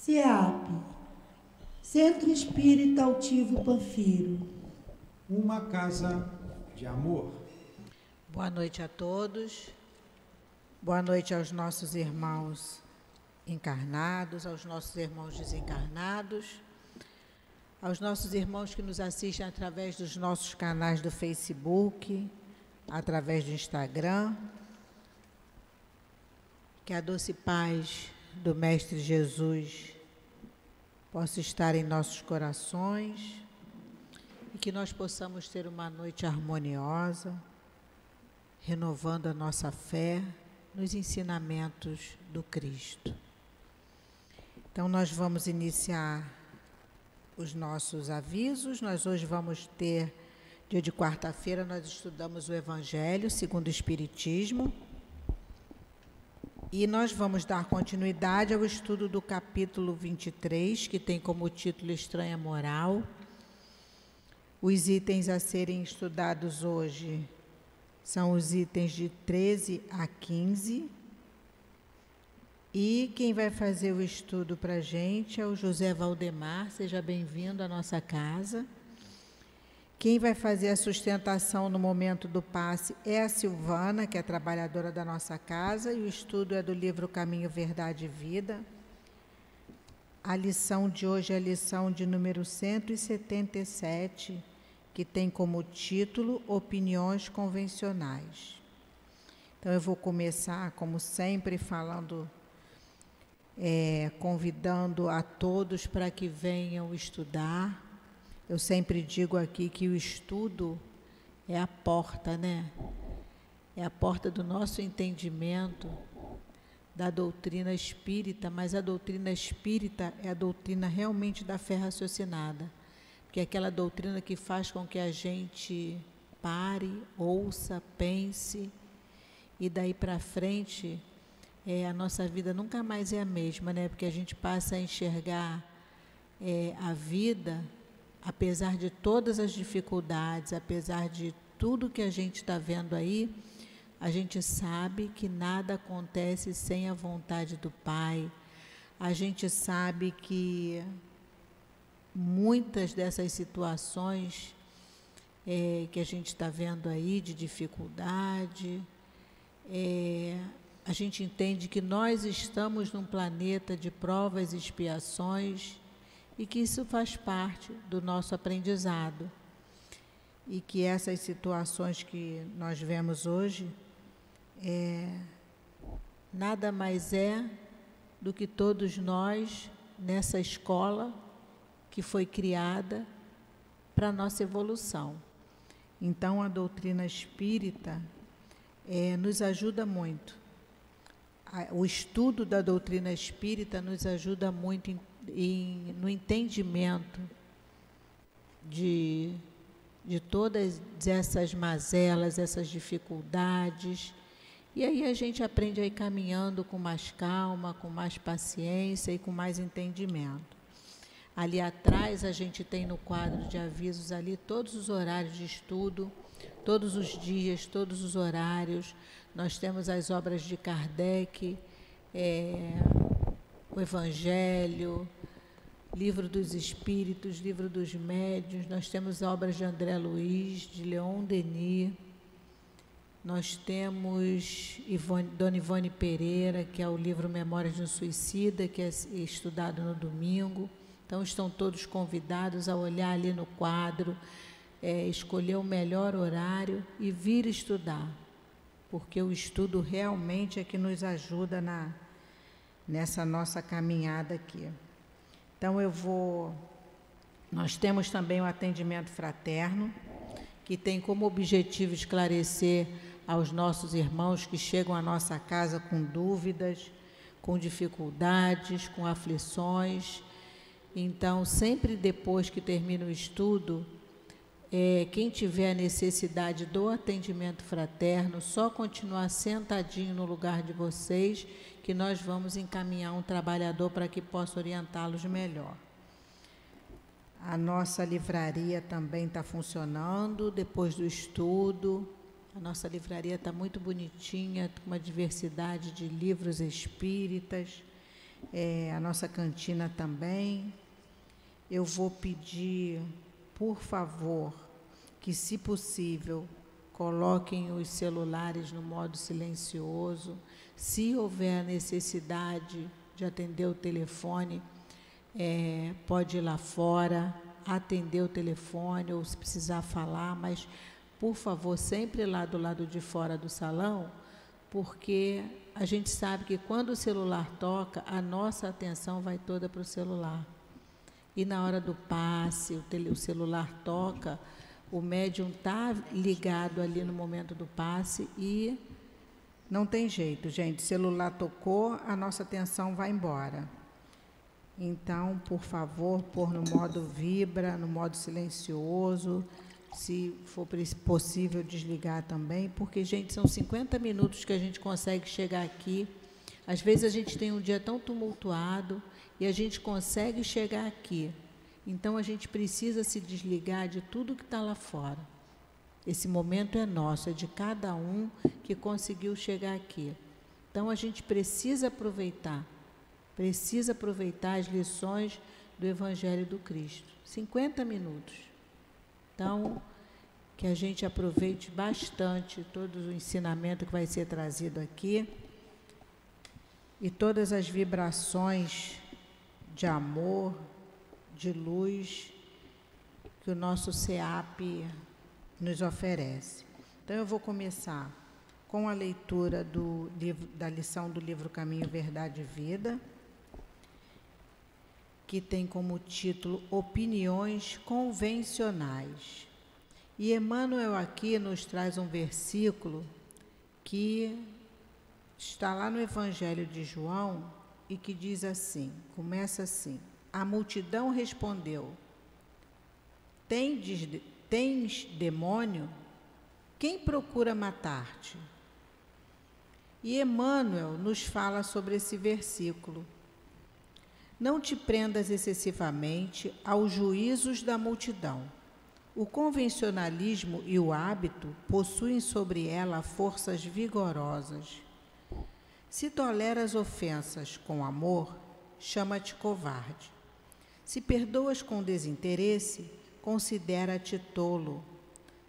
CEAP, Centro Espírita Altivo Panfiro. Uma casa de amor. Boa noite a todos. Boa noite aos nossos irmãos encarnados, aos nossos irmãos desencarnados, aos nossos irmãos que nos assistem através dos nossos canais do Facebook, através do Instagram. Que a doce paz do Mestre Jesus possa estar em nossos corações e que nós possamos ter uma noite harmoniosa, renovando a nossa fé nos ensinamentos do Cristo. Então, nós vamos iniciar os nossos avisos. Nós hoje vamos ter, dia de quarta-feira, nós estudamos o Evangelho segundo o Espiritismo. E nós vamos dar continuidade ao estudo do capítulo 23, que tem como título Estranha Moral. Os itens a serem estudados hoje são os itens de 13 a 15. E quem vai fazer o estudo para a gente é o José Valdemar. Seja bem-vindo à nossa casa. Quem vai fazer a sustentação no momento do passe é a Silvana, que é trabalhadora da nossa casa, e o estudo é do livro Caminho, Verdade e Vida. A lição de hoje é a lição de número 177, que tem como título Opiniões Convencionais. Então, eu vou começar, como sempre, convidando a todos para que venham estudar. Eu sempre digo aqui que o estudo é a porta, né? É a porta do nosso entendimento da doutrina espírita, mas a doutrina espírita é a doutrina realmente da fé raciocinada, porque é aquela doutrina que faz com que a gente pare, ouça, pense, e daí para frente a nossa vida nunca mais é a mesma, né? Porque a gente passa a enxergar a vida, apesar de todas as dificuldades, apesar de tudo que a gente está vendo aí, a gente sabe que nada acontece sem a vontade do Pai. A gente sabe que muitas dessas situações que a gente está vendo aí, de dificuldade, a gente entende que nós estamos num planeta de provas e expiações, e que isso faz parte do nosso aprendizado. E que essas situações que nós vemos hoje nada mais é do que todos nós nessa escola que foi criada para a nossa evolução. Então, a doutrina espírita nos ajuda muito. O estudo da doutrina espírita nos ajuda muito no entendimento de todas essas mazelas, essas dificuldades, e aí a gente aprende a ir caminhando com mais calma, com mais paciência e com mais entendimento. Ali atrás a gente tem no quadro de avisos ali todos os horários de estudo, todos os dias, todos os horários. Nós temos as obras de Kardec, o Evangelho, Livro dos Espíritos, Livro dos Médiuns. Nós temos obras de André Luiz, de Leon Denis. Nós temos Dona Ivone Pereira, que é o livro Memórias de um Suicida, que é estudado no domingo. Então, estão todos convidados a olhar ali no quadro, escolher o melhor horário e vir estudar, porque o estudo realmente é que nos ajuda nessa nossa caminhada aqui. Então, nós temos também o atendimento fraterno, que tem como objetivo esclarecer aos nossos irmãos que chegam à nossa casa com dúvidas, com dificuldades, com aflições. Então, sempre depois que termina o estudo, quem tiver a necessidade do atendimento fraterno, só continuar sentadinho no lugar de vocês, que nós vamos encaminhar um trabalhador para que possa orientá-los melhor. A nossa livraria também está funcionando depois do estudo. A nossa livraria está muito bonitinha, com uma diversidade de livros espíritas. a nossa cantina também. Eu vou pedir, por favor, que, se possível, coloquem os celulares no modo silencioso. Se houver necessidade de atender o telefone, pode ir lá fora, atender o telefone, ou se precisar falar, mas, por favor, sempre lá do lado de fora do salão, porque a gente sabe que quando o celular toca, a nossa atenção vai toda para o celular. E na hora do passe, o celular toca, o médium está ligado ali no momento do passe e não tem jeito, gente. O celular tocou, a nossa atenção vai embora. Então, por favor, pôr no modo vibra, no modo silencioso, se for possível desligar também, porque, gente, são 50 minutos que a gente consegue chegar aqui. Às vezes a gente tem um dia tão tumultuado e a gente consegue chegar aqui. Então, a gente precisa se desligar de tudo que está lá fora. Esse momento é nosso, é de cada um que conseguiu chegar aqui. Então, a gente precisa aproveitar as lições do Evangelho do Cristo. 50 minutos. Então, que a gente aproveite bastante todo o ensinamento que vai ser trazido aqui e todas as vibrações de amor, de luz que o nosso SEAP nos oferece. Então, eu vou começar com a leitura da lição do livro Caminho, Verdade e Vida, que tem como título Opiniões Convencionais. E Emmanuel aqui nos traz um versículo que está lá no Evangelho de João e que diz assim, começa assim: a multidão respondeu: Tens demônio? Quem procura matar-te? E Emmanuel nos fala sobre esse versículo. Não te prendas excessivamente aos juízos da multidão. O convencionalismo e o hábito possuem sobre ela forças vigorosas. Se toleras ofensas com amor, chama-te covarde. Se perdoas com desinteresse, considera-te tolo.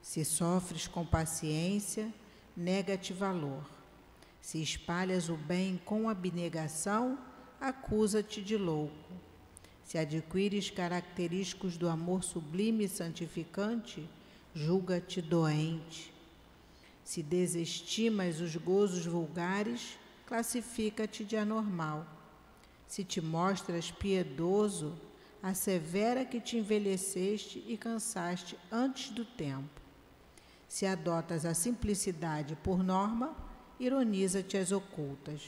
Se sofres com paciência, nega-te valor. Se espalhas o bem com abnegação, acusa-te de louco. Se adquires característicos do amor sublime e santificante, julga-te doente. Se desestimas os gozos vulgares, classifica-te de anormal. Se te mostras piedoso, assevera que te envelheceste e cansaste antes do tempo. Se adotas a simplicidade por norma, ironiza-te as ocultas.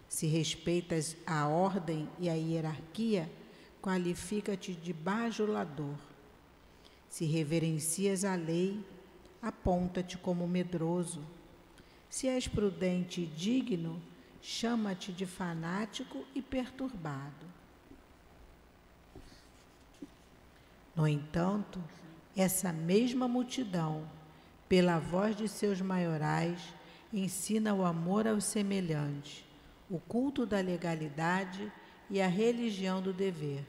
Se respeitas a ordem e a hierarquia, qualifica-te de bajulador. Se reverencias a lei, aponta-te como medroso. Se és prudente e digno, chama-te de fanático e perturbado. No entanto, essa mesma multidão, pela voz de seus maiorais, ensina o amor aos semelhantes, o culto da legalidade e a religião do dever.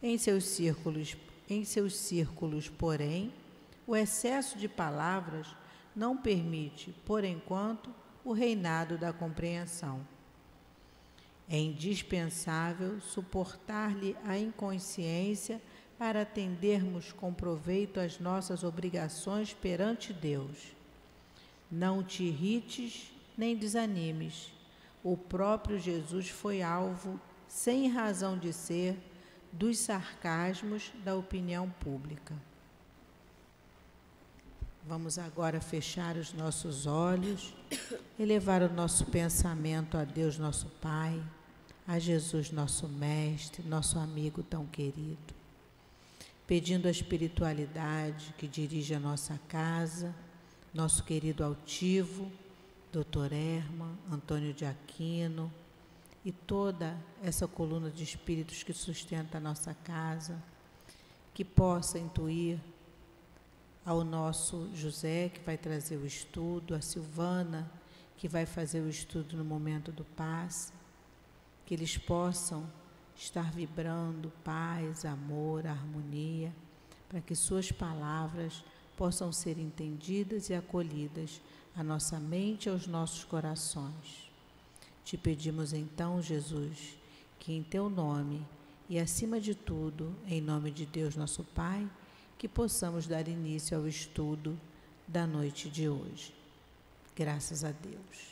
Em seus círculos, porém, o excesso de palavras não permite, por enquanto, o reinado da compreensão. É indispensável suportar-lhe a inconsciência para atendermos com proveito às nossas obrigações perante Deus. Não te irrites nem desanimes. O próprio Jesus foi alvo, sem razão de ser, dos sarcasmos da opinião pública. Vamos agora fechar os nossos olhos, elevar o nosso pensamento a Deus nosso Pai, a Jesus nosso Mestre, nosso amigo tão querido, pedindo a espiritualidade que dirige a nossa casa, nosso querido altivo, Dr. Herman, Antônio de Aquino e toda essa coluna de espíritos que sustenta a nossa casa, que possa intuir ao nosso José, que vai trazer o estudo, a Silvana, que vai fazer o estudo no momento do passe, que eles possam estar vibrando paz, amor, harmonia, para que suas palavras possam ser entendidas e acolhidas à nossa mente e aos nossos corações. Te pedimos então, Jesus, que em teu nome e acima de tudo, em nome de Deus nosso Pai, que possamos dar início ao estudo da noite de hoje. Graças a Deus.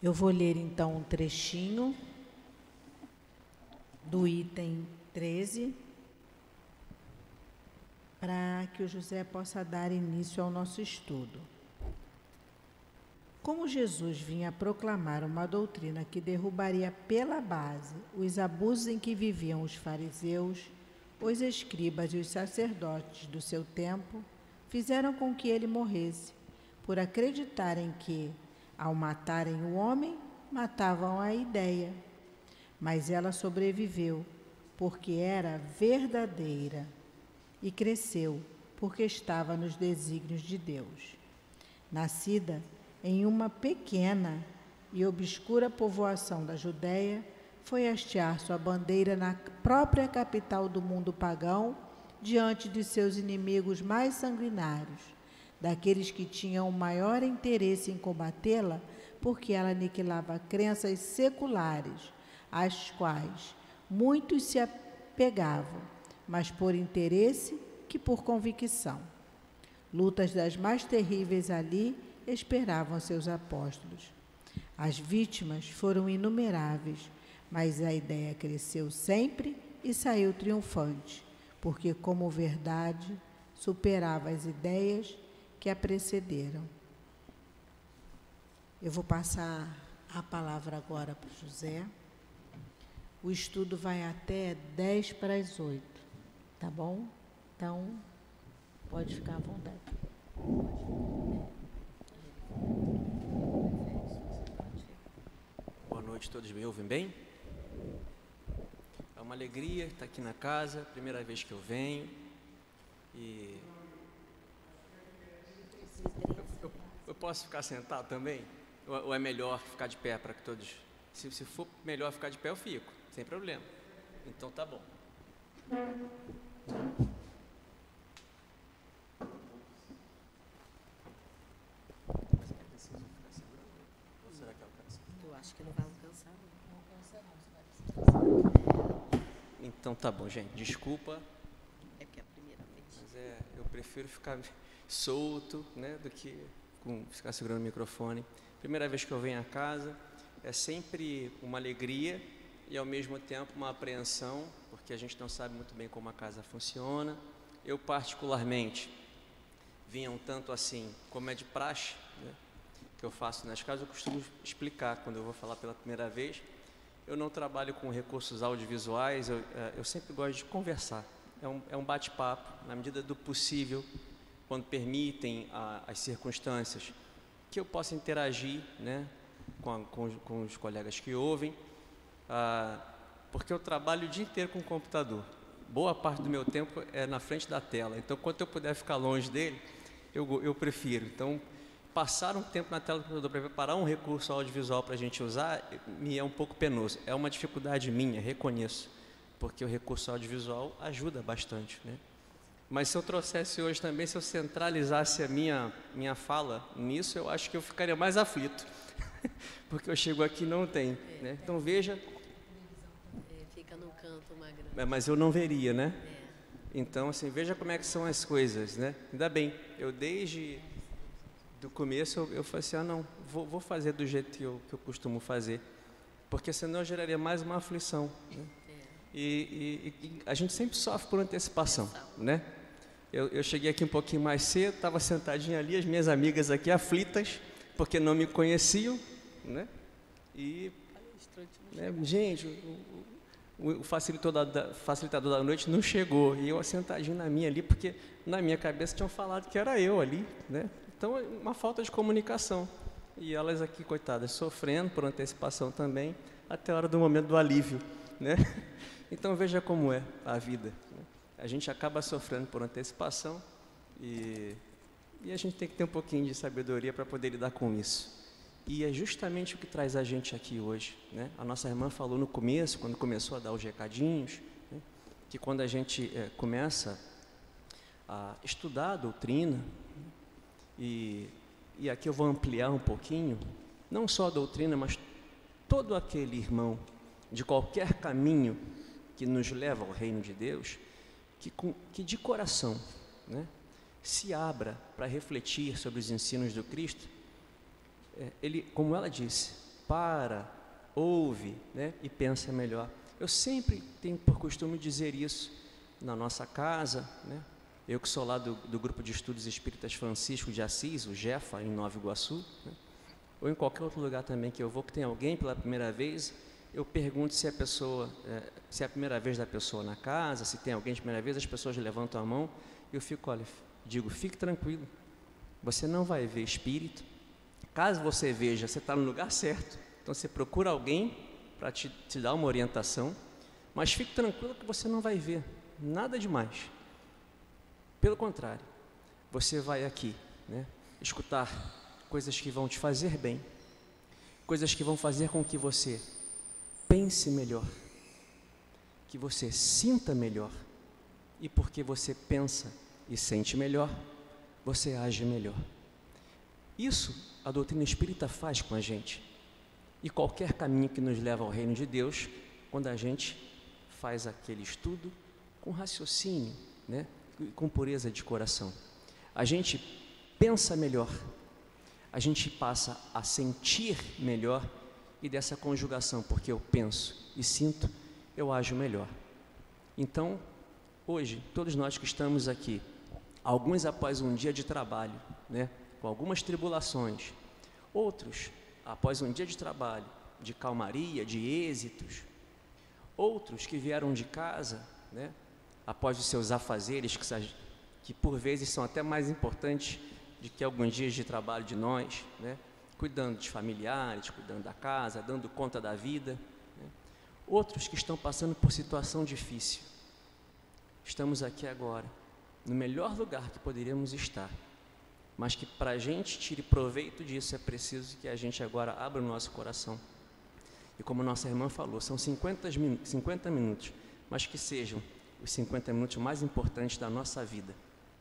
Eu vou ler então um trechinho do item 13, para que o José possa dar início ao nosso estudo. Como Jesus vinha proclamar uma doutrina que derrubaria pela base os abusos em que viviam os fariseus, os escribas e os sacerdotes do seu tempo fizeram com que ele morresse, por acreditarem que, ao matarem o homem, matavam a ideia. Mas ela sobreviveu, porque era verdadeira, e cresceu, porque estava nos desígnios de Deus. Nascida em uma pequena e obscura povoação da Judéia, foi hastear sua bandeira na própria capital do mundo pagão, diante de seus inimigos mais sanguinários, daqueles que tinham o maior interesse em combatê-la, porque ela aniquilava crenças seculares, às quais muitos se apegavam, mas por interesse que por convicção. Lutas das mais terríveis ali esperavam seus apóstolos. As vítimas foram inumeráveis, mas a ideia cresceu sempre e saiu triunfante, porque como verdade superava as ideias que a precederam. Eu vou passar a palavra agora para o José. O estudo vai até 10 para as 8, tá bom? Então, pode ficar à vontade. Boa noite, todos me ouvem bem? É uma alegria estar aqui na casa, primeira vez que eu venho. E eu posso ficar sentado também? Ou é melhor ficar de pé para que todos... Se for melhor ficar de pé, eu fico, sem problema. Então tá bom. Mas é preciso ficar segurando? Ou será que alcança? Eu acho que não vai alcançar, não. Não alcança não. Então tá bom, gente. Desculpa. É porque é a primeira vez. Mas eu prefiro ficar solto, né, do que ficar segurando o microfone. Primeira vez que eu venho à casa, é sempre uma alegria e ao mesmo tempo uma apreensão, porque a gente não sabe muito bem como a casa funciona. Eu particularmente vinha um tanto assim, como é de praxe, né, que eu faço nas casas, eu costumo explicar quando eu vou falar pela primeira vez. Eu não trabalho com recursos audiovisuais, eu sempre gosto de conversar. É um bate-papo, na medida do possível, quando permitem as circunstâncias, que eu possa interagir, né, com os colegas que ouvem, porque eu trabalho o dia inteiro com o computador. Boa parte do meu tempo é na frente da tela, então quando eu puder ficar longe dele, eu prefiro. Então, passar um tempo na tela do computador para preparar um recurso audiovisual para a gente usar, me é um pouco penoso. É uma dificuldade minha, reconheço, porque o recurso audiovisual ajuda bastante, né? Mas se eu trouxesse hoje também, se eu centralizasse a minha fala nisso, eu acho que eu ficaria mais aflito, porque eu chego aqui e não tem, né? Então veja... fica no canto uma grande... Mas eu não veria, né? Então, assim, veja como é que são as coisas, né? Ainda bem, eu desde do começo eu falei assim, não, vou fazer do jeito que eu costumo fazer, porque senão eu geraria mais uma aflição, né? E a gente sempre sofre por antecipação, né? Eu cheguei aqui um pouquinho mais cedo, estava sentadinho ali, as minhas amigas aqui aflitas, porque não me conheciam, né? E, né, gente, o facilitador da noite não chegou, e eu sentadinho na minha ali, porque na minha cabeça tinham falado que era eu ali, né? Então, uma falta de comunicação. E elas aqui, coitadas, sofrendo por antecipação também, até a hora do momento do alívio, né? Então, veja como é a vida, né? A gente acaba sofrendo por antecipação e a gente tem que ter um pouquinho de sabedoria para poder lidar com isso. E é justamente o que traz a gente aqui hoje, né? A nossa irmã falou no começo, quando começou a dar os recadinhos, né? Que quando a gente começa a estudar a doutrina, e aqui eu vou ampliar um pouquinho, não só a doutrina, mas todo aquele irmão de qualquer caminho que nos leva ao reino de Deus, que de coração, né, se abra para refletir sobre os ensinos do Cristo, ele, como ela disse, ouve, né, e pensa melhor. Eu sempre tenho por costume dizer isso na nossa casa, né? Eu que sou lá do grupo de estudos espíritas Francisco de Assis, o Jefa, em Nova Iguaçu, né? Ou em qualquer outro lugar também que eu vou, que tem alguém pela primeira vez, eu pergunto se a pessoa, se é a primeira vez da pessoa na casa, se tem alguém de primeira vez, as pessoas levantam a mão, eu digo, fique tranquilo, você não vai ver espírito. Caso você veja, você está no lugar certo, então você procura alguém para te dar uma orientação, mas fique tranquilo que você não vai ver nada demais. Pelo contrário, você vai aqui, né, escutar coisas que vão te fazer bem, coisas que vão fazer com que você pense melhor, que você sinta melhor, e porque você pensa e sente melhor, você age melhor. Isso a doutrina espírita faz com a gente, e qualquer caminho que nos leva ao reino de Deus, quando a gente faz aquele estudo com raciocínio, né, com pureza de coração, a gente pensa melhor, a gente passa a sentir melhor, e dessa conjugação, porque eu penso e sinto, eu ajo melhor. Então, hoje, todos nós que estamos aqui, alguns após um dia de trabalho, né, com algumas tribulações, outros após um dia de trabalho, de calmaria, de êxitos, outros que vieram de casa, né, após os seus afazeres, que por vezes são até mais importantes do que alguns dias de trabalho de nós, né, cuidando dos familiares, cuidando da casa, dando conta da vida, né. Outros que estão passando por situação difícil. Estamos aqui agora, no melhor lugar que poderíamos estar, mas que para a gente tire proveito disso é preciso que a gente agora abra o nosso coração. E como nossa irmã falou, são 50 minutos, mas que sejam os 50 minutos mais importantes da nossa vida,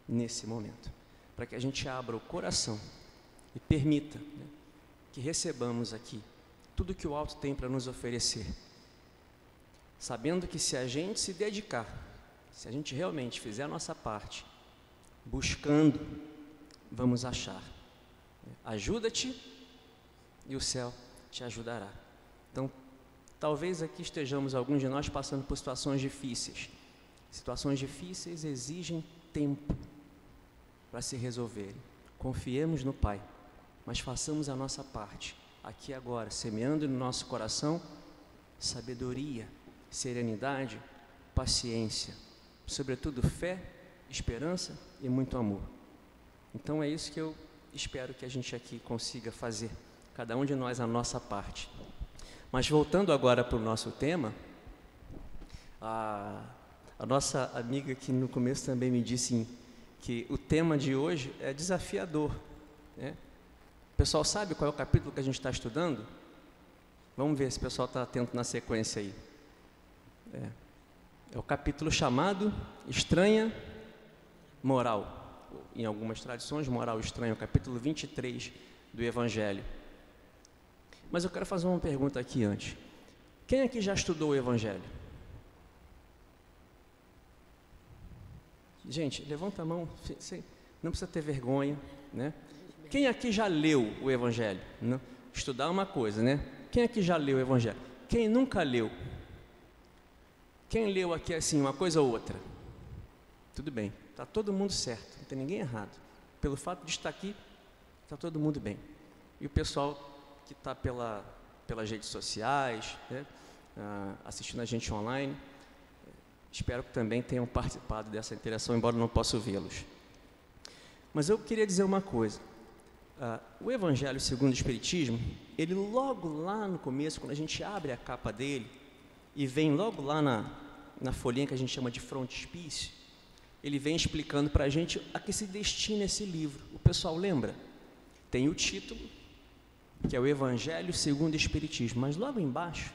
nesse momento, para que a gente abra o coração e permita, né, que recebamos aqui tudo que o alto tem para nos oferecer, sabendo que se a gente se dedicar, se a gente realmente fizer a nossa parte, buscando, vamos achar. Ajuda-te e o céu te ajudará. Então, talvez aqui estejamos alguns de nós passando por situações difíceis. Situações difíceis exigem tempo para se resolverem. Confiemos no Pai, mas façamos a nossa parte, aqui agora, semeando no nosso coração sabedoria, serenidade, paciência, sobretudo fé, esperança e muito amor. Então é isso que eu espero que a gente aqui consiga fazer, cada um de nós a nossa parte. Mas voltando agora para o nosso tema, a nossa amiga que no começo também me disse que o tema de hoje é desafiador, né? O pessoal sabe qual é o capítulo que a gente está estudando? Vamos ver se o pessoal está atento na sequência aí. É o capítulo chamado Estranha Moral. Em algumas tradições, moral estranha, o capítulo 23 do Evangelho. Mas eu quero fazer uma pergunta aqui antes. Quem aqui já estudou o Evangelho? Gente, levanta a mão, não precisa ter vergonha, né? Quem aqui já leu o Evangelho? Não, estudar é uma coisa, né? Quem aqui já leu o Evangelho? Quem nunca leu? Quem leu aqui assim, uma coisa ou outra? Tudo bem, está todo mundo certo, não tem ninguém errado. Pelo fato de estar aqui, está todo mundo bem. E o pessoal que está pelas redes sociais, né, assistindo a gente online, espero que também tenham participado dessa interação, embora não possa vê-los. Mas eu queria dizer uma coisa. O Evangelho segundo o Espiritismo, ele logo lá no começo, quando a gente abre a capa dele, e vem logo lá na folhinha que a gente chama de frontispício, ele vem explicando para a gente a que se destina esse livro. O pessoal lembra? Tem o título, que é o Evangelho segundo o Espiritismo. Mas logo embaixo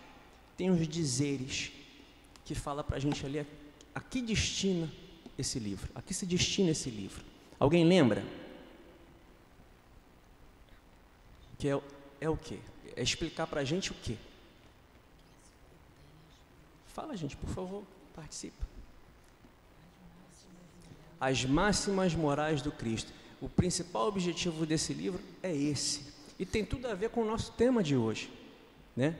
tem os dizeres que fala para a gente ali a que destina esse livro, a que se destina esse livro. Alguém lembra? Que é o quê? É explicar para a gente o quê? Fala, gente, por favor, participa. As máximas morais do Cristo. O principal objetivo desse livro é esse. E tem tudo a ver com o nosso tema de hoje, né?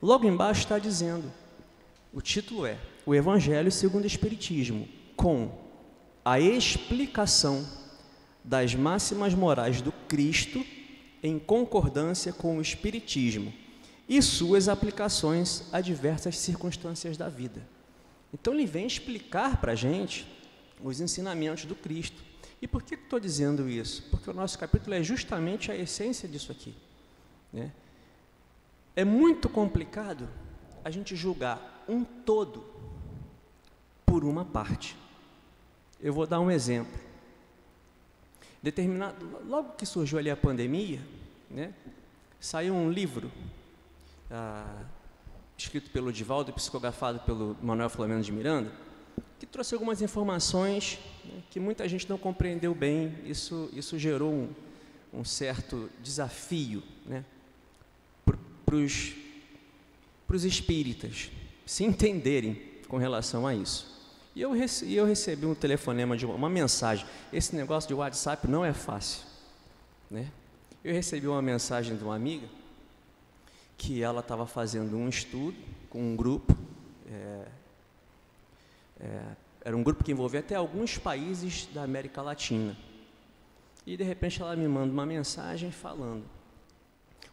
Logo embaixo está dizendo, o título é O Evangelho segundo o Espiritismo, com a explicação das máximas morais do Cristo em concordância com o Espiritismo e suas aplicações a diversas circunstâncias da vida. Então ele vem explicar para a gente os ensinamentos do Cristo. E por que estou dizendo isso? Porque o nosso capítulo é justamente a essência disso aqui, né? É muito complicado a gente julgar um todo por uma parte. Eu vou dar um exemplo. Logo que surgiu ali a pandemia, né, saiu um livro escrito pelo Divaldo e psicografado pelo Manuel Flamengo de Miranda, que trouxe algumas informações, né, que muita gente não compreendeu bem. Isso gerou um certo desafio, né, para os espíritas se entenderem com relação a isso. E eu recebi um telefonema, uma mensagem. Esse negócio de WhatsApp não é fácil, né? Eu recebi uma mensagem de uma amiga que ela estava fazendo um estudo com um grupo. Era um grupo que envolvia até alguns países da América Latina. E, de repente, ela me manda uma mensagem falando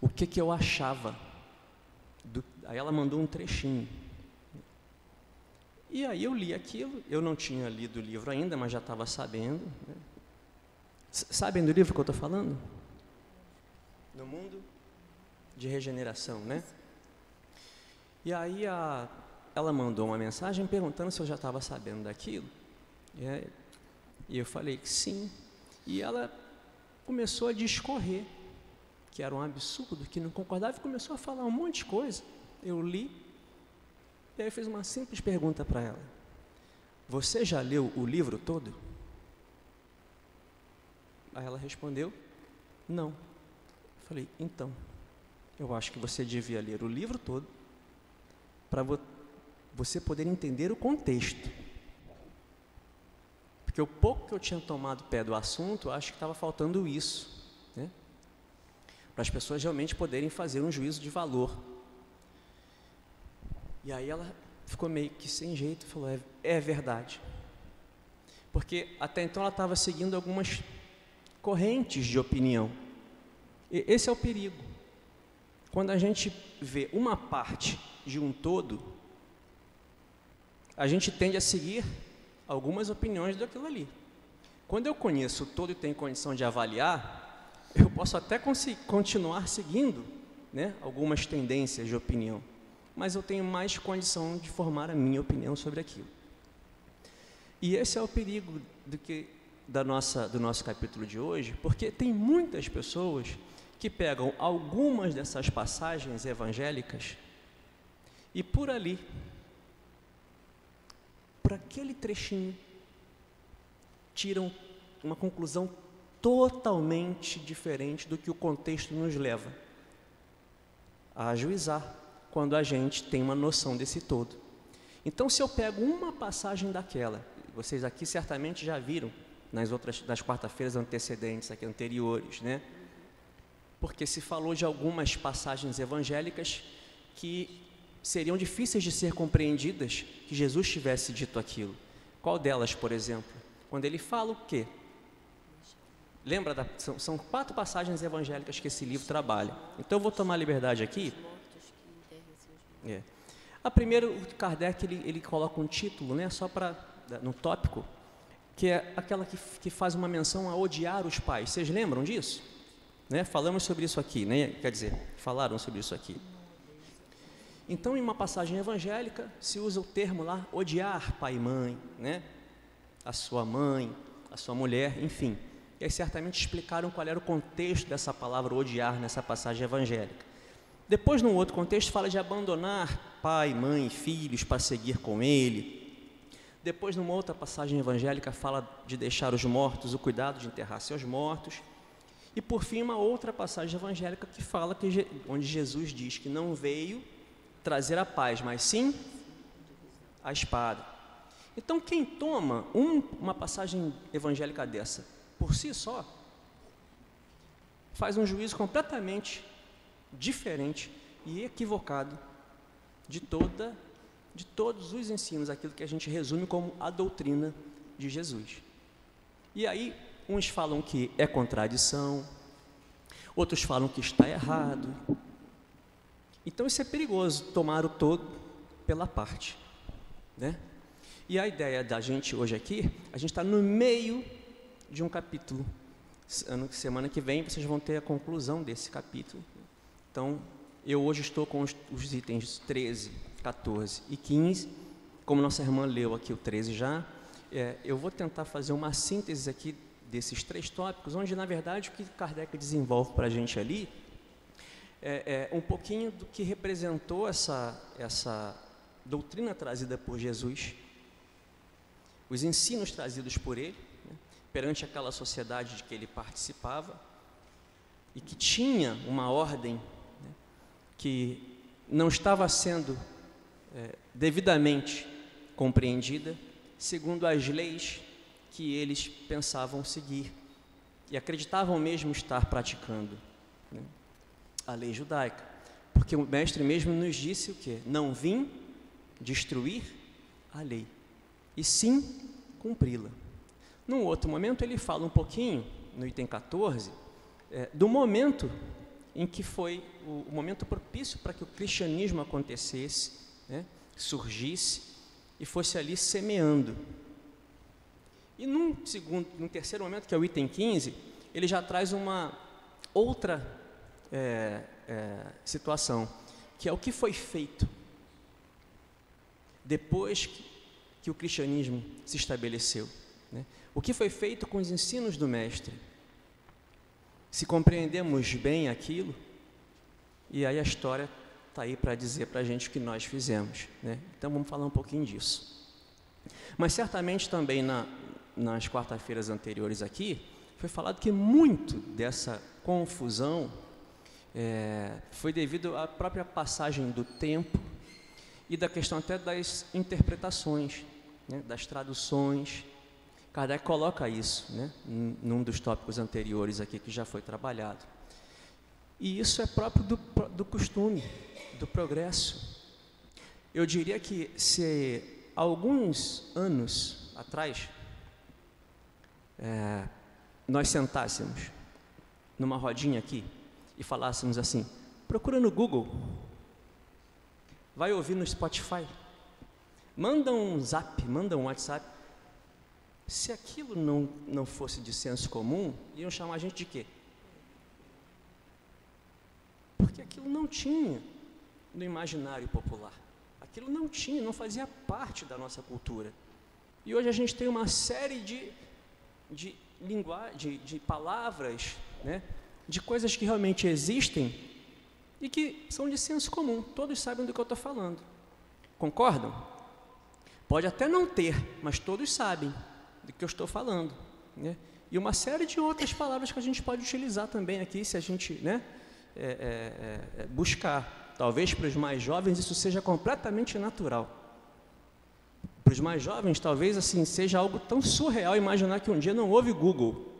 o que eu achava. Aí ela mandou um trechinho. E aí eu li aquilo. Eu não tinha lido o livro ainda, mas já estava sabendo, né? Sabem do livro que eu estou falando? No Mundo de Regeneração, né? E aí ela mandou uma mensagem perguntando se eu já estava sabendo daquilo. E eu falei que sim. E ela começou a discorrer que era um absurdo, que não concordava, e começou a falar um monte de coisa. Eu li, e aí eu fiz uma simples pergunta para ela: você já leu o livro todo? Aí ela respondeu: não. Eu falei: então, eu acho que você devia ler o livro todo para você poder entender o contexto. Porque o pouco que eu tinha tomado pé do assunto, eu acho que estava faltando isso, né? Para as pessoas realmente poderem fazer um juízo de valor. E aí ela ficou meio que sem jeito e falou: é verdade. Porque até então ela estava seguindo algumas correntes de opinião. E esse é o perigo. Quando a gente vê uma parte de um todo, a gente tende a seguir algumas opiniões daquilo ali. Quando eu conheço o todo e tenho condição de avaliar, eu posso até continuar seguindo, né, algumas tendências de opinião, mas eu tenho mais condição de formar a minha opinião sobre aquilo. E esse é o perigo do nosso capítulo de hoje, porque tem muitas pessoas que pegam algumas dessas passagens evangélicas e por ali, por aquele trechinho, tiram uma conclusão totalmente diferente do que o contexto nos leva a ajuizar, quando a gente tem uma noção desse todo. Então, se eu pego uma passagem daquela, vocês aqui certamente já viram nas quarta-feiras antecedentes, aqui anteriores, né? Porque se falou de algumas passagens evangélicas que seriam difíceis de ser compreendidas que Jesus tivesse dito aquilo. Qual delas, por exemplo? Quando ele fala o quê? Lembra, são 4 passagens evangélicas que esse livro trabalha. Então eu vou tomar a liberdade aqui. A primeira, o Kardec ele coloca um título, né, só para no tópico, que é aquela que faz uma menção a odiar os pais. Vocês lembram disso? Né? Falamos sobre isso aqui, né? Quer dizer, falaram sobre isso aqui. Então, em uma passagem evangélica, se usa o termo lá, odiar pai e mãe, né? A sua mãe, a sua mulher, enfim. e aí certamente explicaram qual era o contexto dessa palavra odiar nessa passagem evangélica. Depois, num outro contexto, fala de abandonar pai, mãe, filhos para seguir com ele. Depois, numa outra passagem evangélica, fala de deixar os mortos, o cuidado de enterrar seus mortos. E, por fim, uma outra passagem evangélica que fala onde Jesus diz que não veio trazer a paz, mas sim a espada. Então, quem toma uma passagem evangélica dessa por si só, faz um juízo completamente diferente e equivocado de todos os ensinos, aquilo que a gente resume como a doutrina de Jesus. E aí, uns falam que é contradição, outros falam que está errado. Então, isso é perigoso, tomar o todo pela parte, né? E a ideia da gente hoje aqui, a gente está no meio de um capítulo. Semana que vem vocês vão ter a conclusão desse capítulo. Então, eu hoje estou com os itens 13, 14 e 15. Como nossa irmã leu aqui o 13 já, eu vou tentar fazer uma síntese aqui desses 3 tópicos, onde, na verdade, o que Kardec desenvolve para a gente ali é um pouquinho do que representou essa doutrina trazida por Jesus, os ensinos trazidos por ele, né, perante aquela sociedade de que ele participava e que tinha uma ordem, né, que não estava sendo devidamente compreendida segundo as leis que eles pensavam seguir e acreditavam mesmo estar praticando, né, a lei judaica, porque o mestre mesmo nos disse o quê? Não vim destruir a lei, e sim cumpri-la. Num outro momento ele fala um pouquinho, no item 14, do momento em que foi o momento propício para que o cristianismo acontecesse, né, surgisse e fosse ali semeando. E num terceiro momento, que é o item 15, ele já traz uma outra situação, que é o que foi feito depois que o cristianismo se estabeleceu, né? O que foi feito com os ensinos do mestre? Se compreendemos bem aquilo, e aí a história está aí para dizer para a gente o que nós fizemos, né? Então vamos falar um pouquinho disso. Mas certamente também nas quarta-feiras anteriores aqui, foi falado que muito dessa confusão foi devido à própria passagem do tempo e da questão até das interpretações, né, das traduções. Kardec coloca isso, né, num dos tópicos anteriores aqui que já foi trabalhado. E isso é próprio do costume, do progresso. Eu diria que se alguns anos atrás nós sentássemos numa rodinha aqui e falássemos assim: procura no Google, vai ouvir no Spotify, manda um zap, manda um WhatsApp. Se aquilo não fosse de senso comum, iam chamar a gente de quê? Porque aquilo não tinha no imaginário popular. Aquilo não fazia parte da nossa cultura. E hoje a gente tem uma série de palavras, né, de coisas que realmente existem e que são de senso comum. Todos sabem do que eu estou falando. Concordam? Pode até não ter, mas todos sabem do que eu estou falando, né? E uma série de outras palavras que a gente pode utilizar também aqui, se a gente, né, buscar. Talvez para os mais jovens isso seja completamente natural. Para os mais jovens, talvez assim seja algo tão surreal imaginar que um dia não houve Google.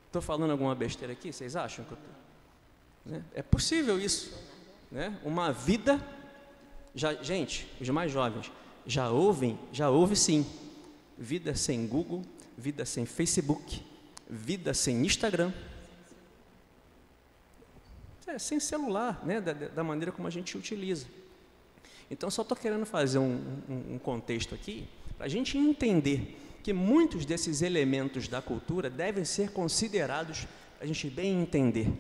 Estou falando alguma besteira aqui? Vocês acham que né? É possível isso, né? Uma vida, gente, os mais jovens já houve sim, vida sem Google, vida sem Facebook, vida sem Instagram, sem celular, né? Da maneira como a gente utiliza. Então, só estou querendo fazer um contexto aqui, para a gente entender que muitos desses elementos da cultura devem ser considerados, para a gente bem entender.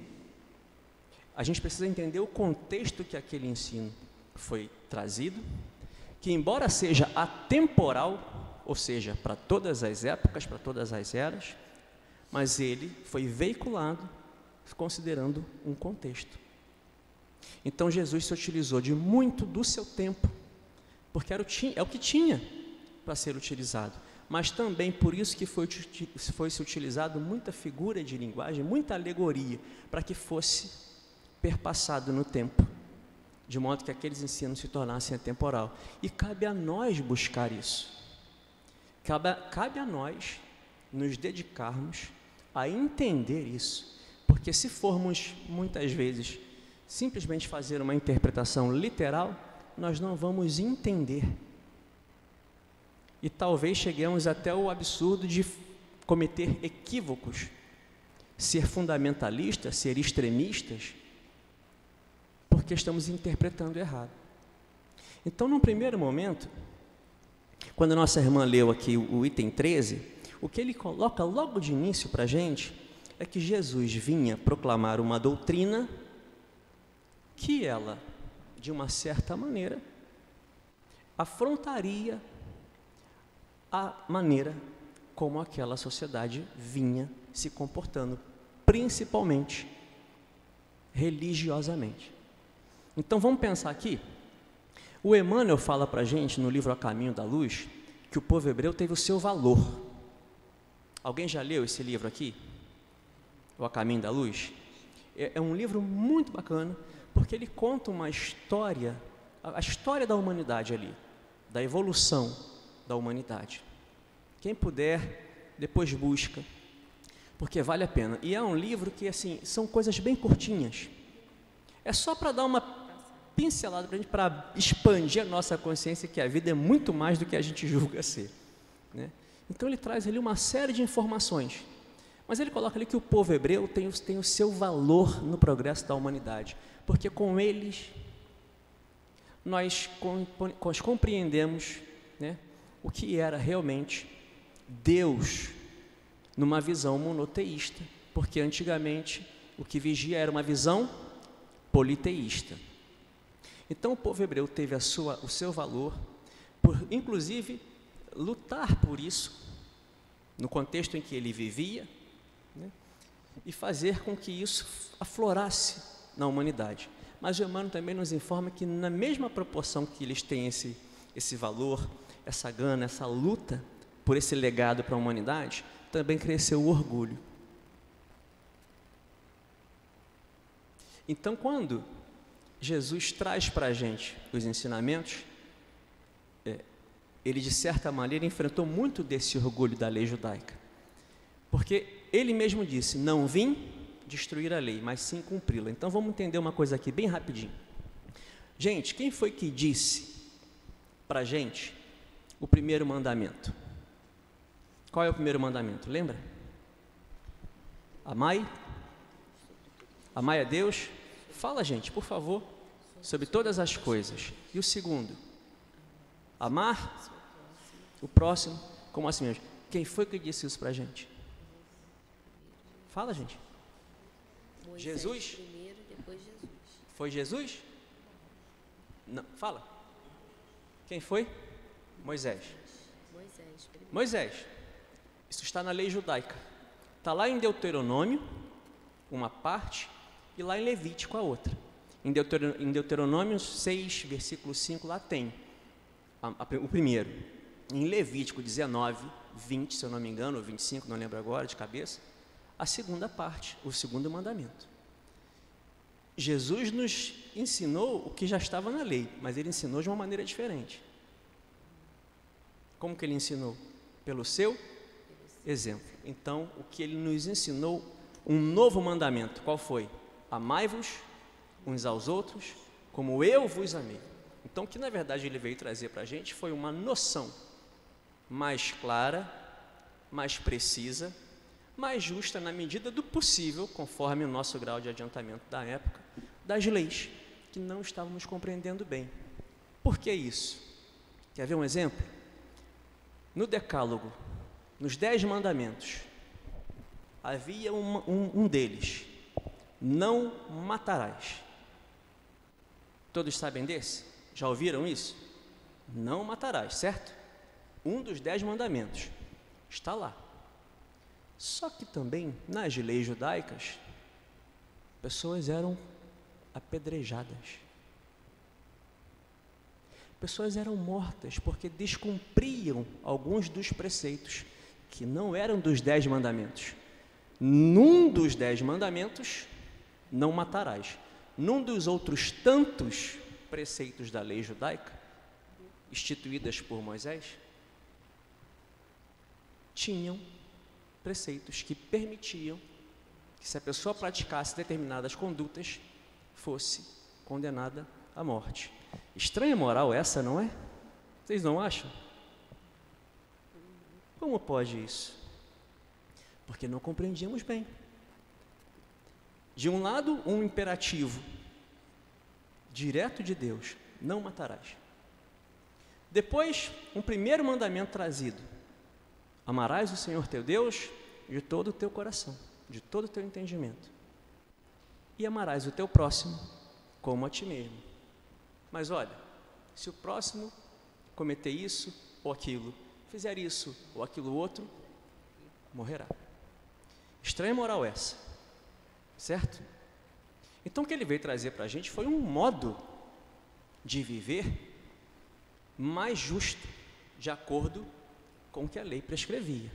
A gente precisa entender o contexto que aquele ensino foi trazido, que embora seja atemporal, ou seja, para todas as épocas, para todas as eras, mas ele foi veiculado considerando um contexto. Então Jesus se utilizou de muito do seu tempo, porque é o que tinha para ser utilizado, mas também por isso que foi se utilizado muita figura de linguagem, muita alegoria, para que fosse perpassado no tempo, de modo que aqueles ensinos se tornassem atemporal. E cabe a nós buscar isso. Cabe a nós nos dedicarmos a entender isso, porque se formos muitas vezes simplesmente fazer uma interpretação literal, nós não vamos entender. E talvez cheguemos até o absurdo de cometer equívocos, ser fundamentalistas, ser extremistas, porque estamos interpretando errado. Então, num primeiro momento, quando a nossa irmã leu aqui o item 13, o que ele coloca logo de início para a gente é que Jesus vinha proclamar uma doutrina que ela, de uma certa maneira, afrontaria a maneira como aquela sociedade vinha se comportando, principalmente religiosamente. Então vamos pensar aqui. O Emmanuel fala para a gente no livro A Caminho da Luz que o povo hebreu teve o seu valor. Alguém já leu esse livro aqui? O A Caminho da Luz? É um livro muito bacana, porque ele conta uma história, a história da humanidade ali, da evolução da humanidade. Quem puder, depois busca, porque vale a pena. E é um livro que, assim, são coisas bem curtinhas. É só para dar uma pincelada para a gente, para expandir a nossa consciência que a vida é muito mais do que a gente julga ser, né? Então ele traz ali uma série de informações, mas ele coloca ali que o povo hebreu tem o seu valor no progresso da humanidade, porque com eles nós compreendemos, né, o que era realmente Deus numa visão monoteísta, porque antigamente o que vigia era uma visão politeísta. Então o povo hebreu teve o seu valor, por inclusive lutar por isso, no contexto em que ele vivia, né, e fazer com que isso aflorasse na humanidade. Mas o Emmanuel também nos informa que na mesma proporção que eles têm esse valor, essa gana, essa luta por esse legado para a humanidade, também cresceu o orgulho. Então, quando Jesus traz para a gente os ensinamentos, ele de certa maneira enfrentou muito desse orgulho da lei judaica, porque ele mesmo disse: não vim destruir a lei, mas sim cumpri-la. Então vamos entender uma coisa aqui bem rapidinho. Gente, quem foi que disse para a gente o primeiro mandamento? Qual é o primeiro mandamento? Lembra? Amai a Deus. Fala, gente, por favor, sobre todas as coisas. E o segundo? Amar o próximo como a si mesmo. Quem foi que disse isso para a gente? Fala, gente. Moisés Jesus? Primeiro, depois Jesus. Foi Jesus? Não, fala. Quem foi? Moisés. Moisés primeiro. Moisés. Isso está na lei judaica. Está lá em Deuteronômio, uma parte, e lá em Levítico, a outra. Em Deuteronômio 6, versículo 5, lá tem o primeiro. Em Levítico 19, 20, se eu não me engano, ou 25, não lembro agora de cabeça, a segunda parte, o segundo mandamento. Jesus nos ensinou o que já estava na lei, mas ele ensinou de uma maneira diferente. Como que ele ensinou? Pelo seu exemplo. Então, o que ele nos ensinou, um novo mandamento, qual foi? Amai-vos uns aos outros, como eu vos amei. Então, o que na verdade ele veio trazer para a gente foi uma noção mais clara, mais precisa, mais justa na medida do possível, conforme o nosso grau de adiantamento da época, das leis que não estávamos compreendendo bem. Por que isso? Quer ver um exemplo? No Decálogo, nos 10 mandamentos, havia um deles: não matarás. Todos sabem desse? Já ouviram isso? Não matarás, certo? Um dos 10 mandamentos está lá. Só que também, nas leis judaicas, pessoas eram apedrejadas. Pessoas eram mortas porque descumpriam alguns dos preceitos que não eram dos 10 mandamentos. Num dos 10 mandamentos, não matarás. Num dos outros tantos preceitos da lei judaica, instituídas por Moisés, tinham preceitos que permitiam que, se a pessoa praticasse determinadas condutas, fosse condenada à morte. Estranha moral essa, não é? Vocês não acham? Como pode isso? Porque não compreendíamos bem. De um lado, um imperativo direto de Deus: não matarás. Depois, um primeiro mandamento trazido: amarás o Senhor teu Deus de todo o teu coração, de todo o teu entendimento, e amarás o teu próximo como a ti mesmo. Mas olha, se o próximo cometer isso ou aquilo, fizer isso ou aquilo outro, morrerá. Estranha moral essa, certo? Então o que ele veio trazer para a gente foi um modo de viver mais justo, de acordo com o que a lei prescrevia.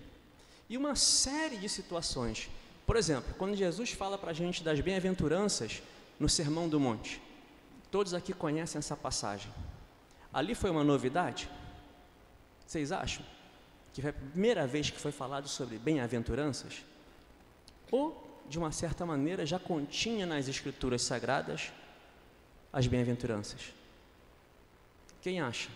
E uma série de situações. Por exemplo, quando Jesus fala para a gente das bem-aventuranças no Sermão do Monte, todos aqui conhecem essa passagem. Ali foi uma novidade? Vocês acham que foi a primeira vez que foi falado sobre bem-aventuranças? Ou, de uma certa maneira, já continha nas Escrituras Sagradas as bem-aventuranças? Quem acha?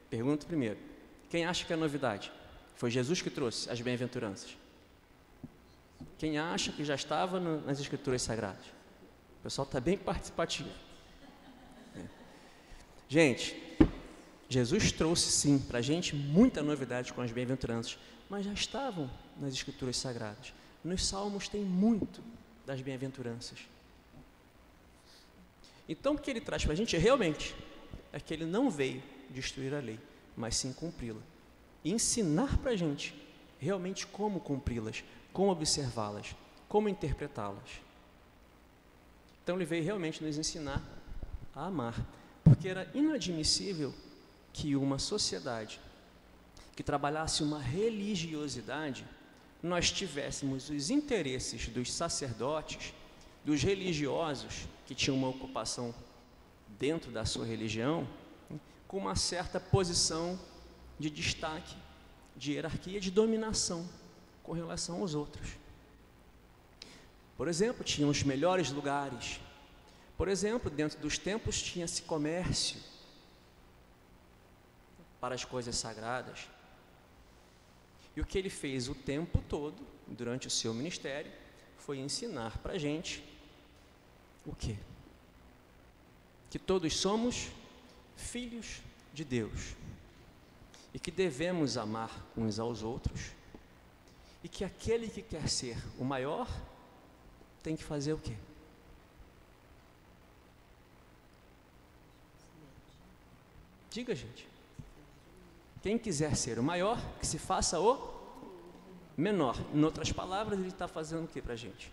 Pergunto primeiro. Quem acha que é novidade? Foi Jesus que trouxe as bem-aventuranças? Quem acha que já estava nas Escrituras Sagradas? O pessoal está bem participativo. Gente, Jesus trouxe sim para a gente muita novidade com as bem-aventuranças, mas já estavam nas Escrituras Sagradas. Nos Salmos tem muito das bem-aventuranças. Então o que ele traz para a gente realmente é que ele não veio destruir a lei, mas sim cumpri-la. E ensinar para a gente realmente como cumpri-las, como observá-las, como interpretá-las. Então ele veio realmente nos ensinar a amar, porque era inadmissível que uma sociedade que trabalhasse uma religiosidade, nós tivéssemos os interesses dos sacerdotes, dos religiosos que tinham uma ocupação dentro da sua religião, com uma certa posição de destaque, de hierarquia, de dominação com relação aos outros. Por exemplo, tinham os melhores lugares. Por exemplo, dentro dos templos tinha-se comércio para as coisas sagradas. E o que ele fez o tempo todo, durante o seu ministério, foi ensinar para a gente o quê? Que todos somos filhos de Deus e que devemos amar uns aos outros, e que aquele que quer ser o maior tem que fazer o quê? Diga, gente. Quem quiser ser o maior, que se faça o menor. Em outras palavras, ele está fazendo o que para a gente?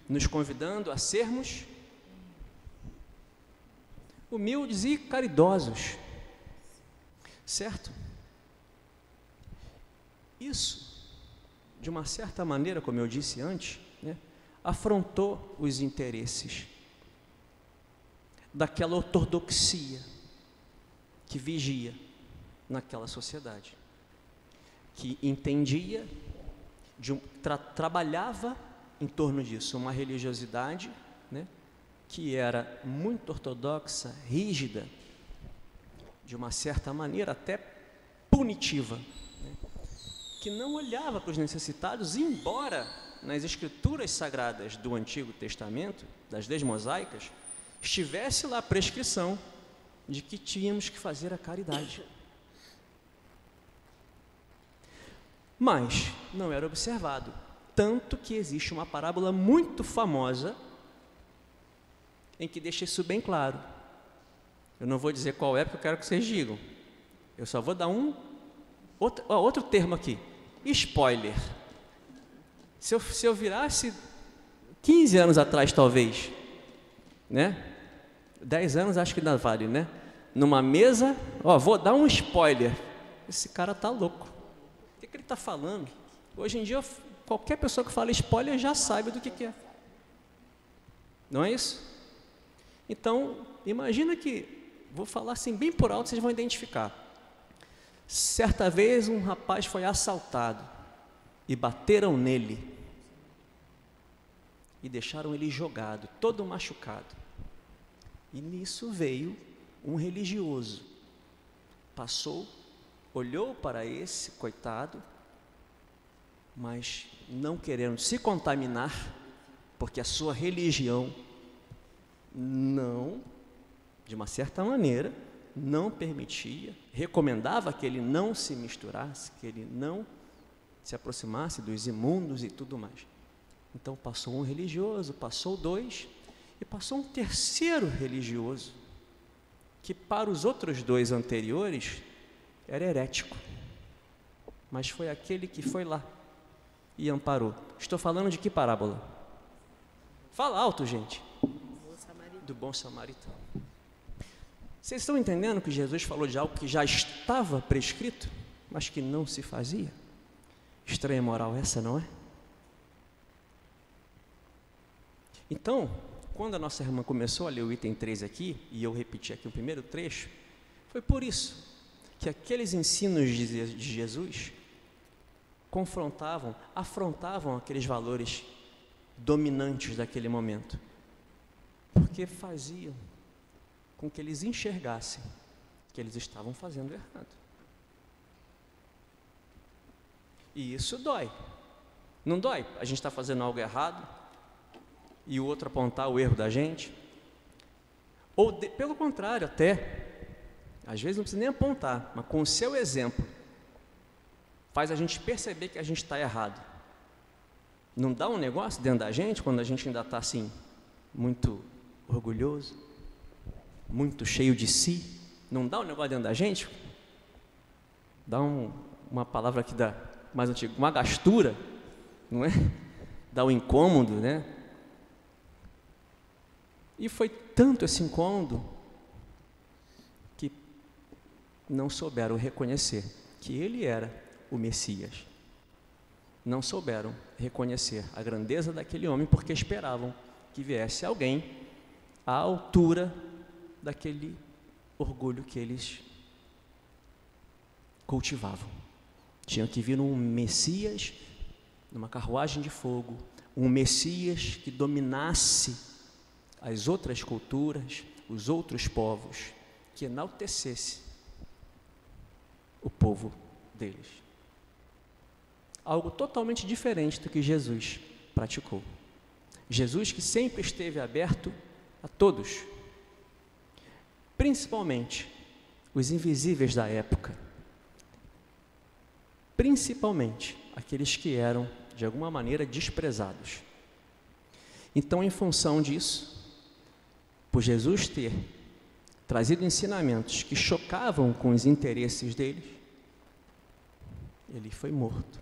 Nos convidando a sermos humildes e caridosos, certo? Isso, de uma certa maneira, como eu disse antes, afrontou os interesses daquela ortodoxia que vigia naquela sociedade, que entendia, trabalhava em torno disso, uma religiosidade, que era muito ortodoxa, rígida, de uma certa maneira até punitiva, que não olhava para os necessitados, embora nas Escrituras Sagradas do Antigo Testamento, das leis mosaicas, estivesse lá a prescrição de que tínhamos que fazer a caridade. Mas não era observado, tanto que existe uma parábola muito famosa em que deixa isso bem claro. Eu não vou dizer qual é, porque eu quero que vocês digam. Eu só vou dar outro termo aqui. Spoiler. Se eu virasse 15 anos atrás, talvez, né? 10 anos acho que ainda vale, né? Numa mesa, vou dar um spoiler. Esse cara tá louco. O que ele está falando? Hoje em dia, qualquer pessoa que fala spoiler já sabe do que é. Não é isso? Então, imagina que, vou falar assim bem por alto, vocês vão identificar. Certa vez um rapaz foi assaltado e bateram nele e deixaram ele jogado, todo machucado. E nisso veio um religioso, passou, olhou para esse coitado, mas não querendo se contaminar, porque a sua religião não, de uma certa maneira, não permitia, recomendava que ele não se misturasse, que ele não se aproximasse dos imundos e tudo mais. Então passou um religioso, passou dois, e passou um terceiro religioso, que para os outros dois anteriores era herético, mas foi aquele que foi lá e amparou. Estou falando de que parábola? Fala alto, gente. Do bom samaritano. Vocês estão entendendo que Jesus falou de algo que já estava prescrito, mas que não se fazia? Estranha moral essa, não é? Então, quando a nossa irmã começou a ler o item 3 aqui, e eu repeti aqui o primeiro trecho, foi por isso que aqueles ensinos de Jesus afrontavam aqueles valores dominantes daquele momento, porque faziam com que eles enxergassem que eles estavam fazendo errado. E isso dói. Não dói? A gente está fazendo algo errado e o outro apontar o erro da gente? Ou, pelo contrário, até, às vezes não precisa nem apontar, mas com o seu exemplo, faz a gente perceber que a gente está errado. Não dá um negócio dentro da gente, quando a gente ainda está assim, muito orgulhoso, muito cheio de si? Não dá um negócio dentro da gente? Dá uma palavra aqui mais antiga, uma gastura, não é? Dá um incômodo, né? E foi tanto esse incômodo que não souberam reconhecer que ele era o Messias. Não souberam reconhecer a grandeza daquele homem, porque esperavam que viesse alguém à altura daquele orgulho que eles cultivavam. Tinha que vir um Messias numa carruagem de fogo, um Messias que dominasse as outras culturas, os outros povos, que enaltecesse o povo deles. Algo totalmente diferente do que Jesus praticou. Jesus, que sempre esteve aberto a todos, principalmente os invisíveis da época, principalmente aqueles que eram, de alguma maneira, desprezados. Então, em função disso, por Jesus ter trazido ensinamentos que chocavam com os interesses deles, ele foi morto,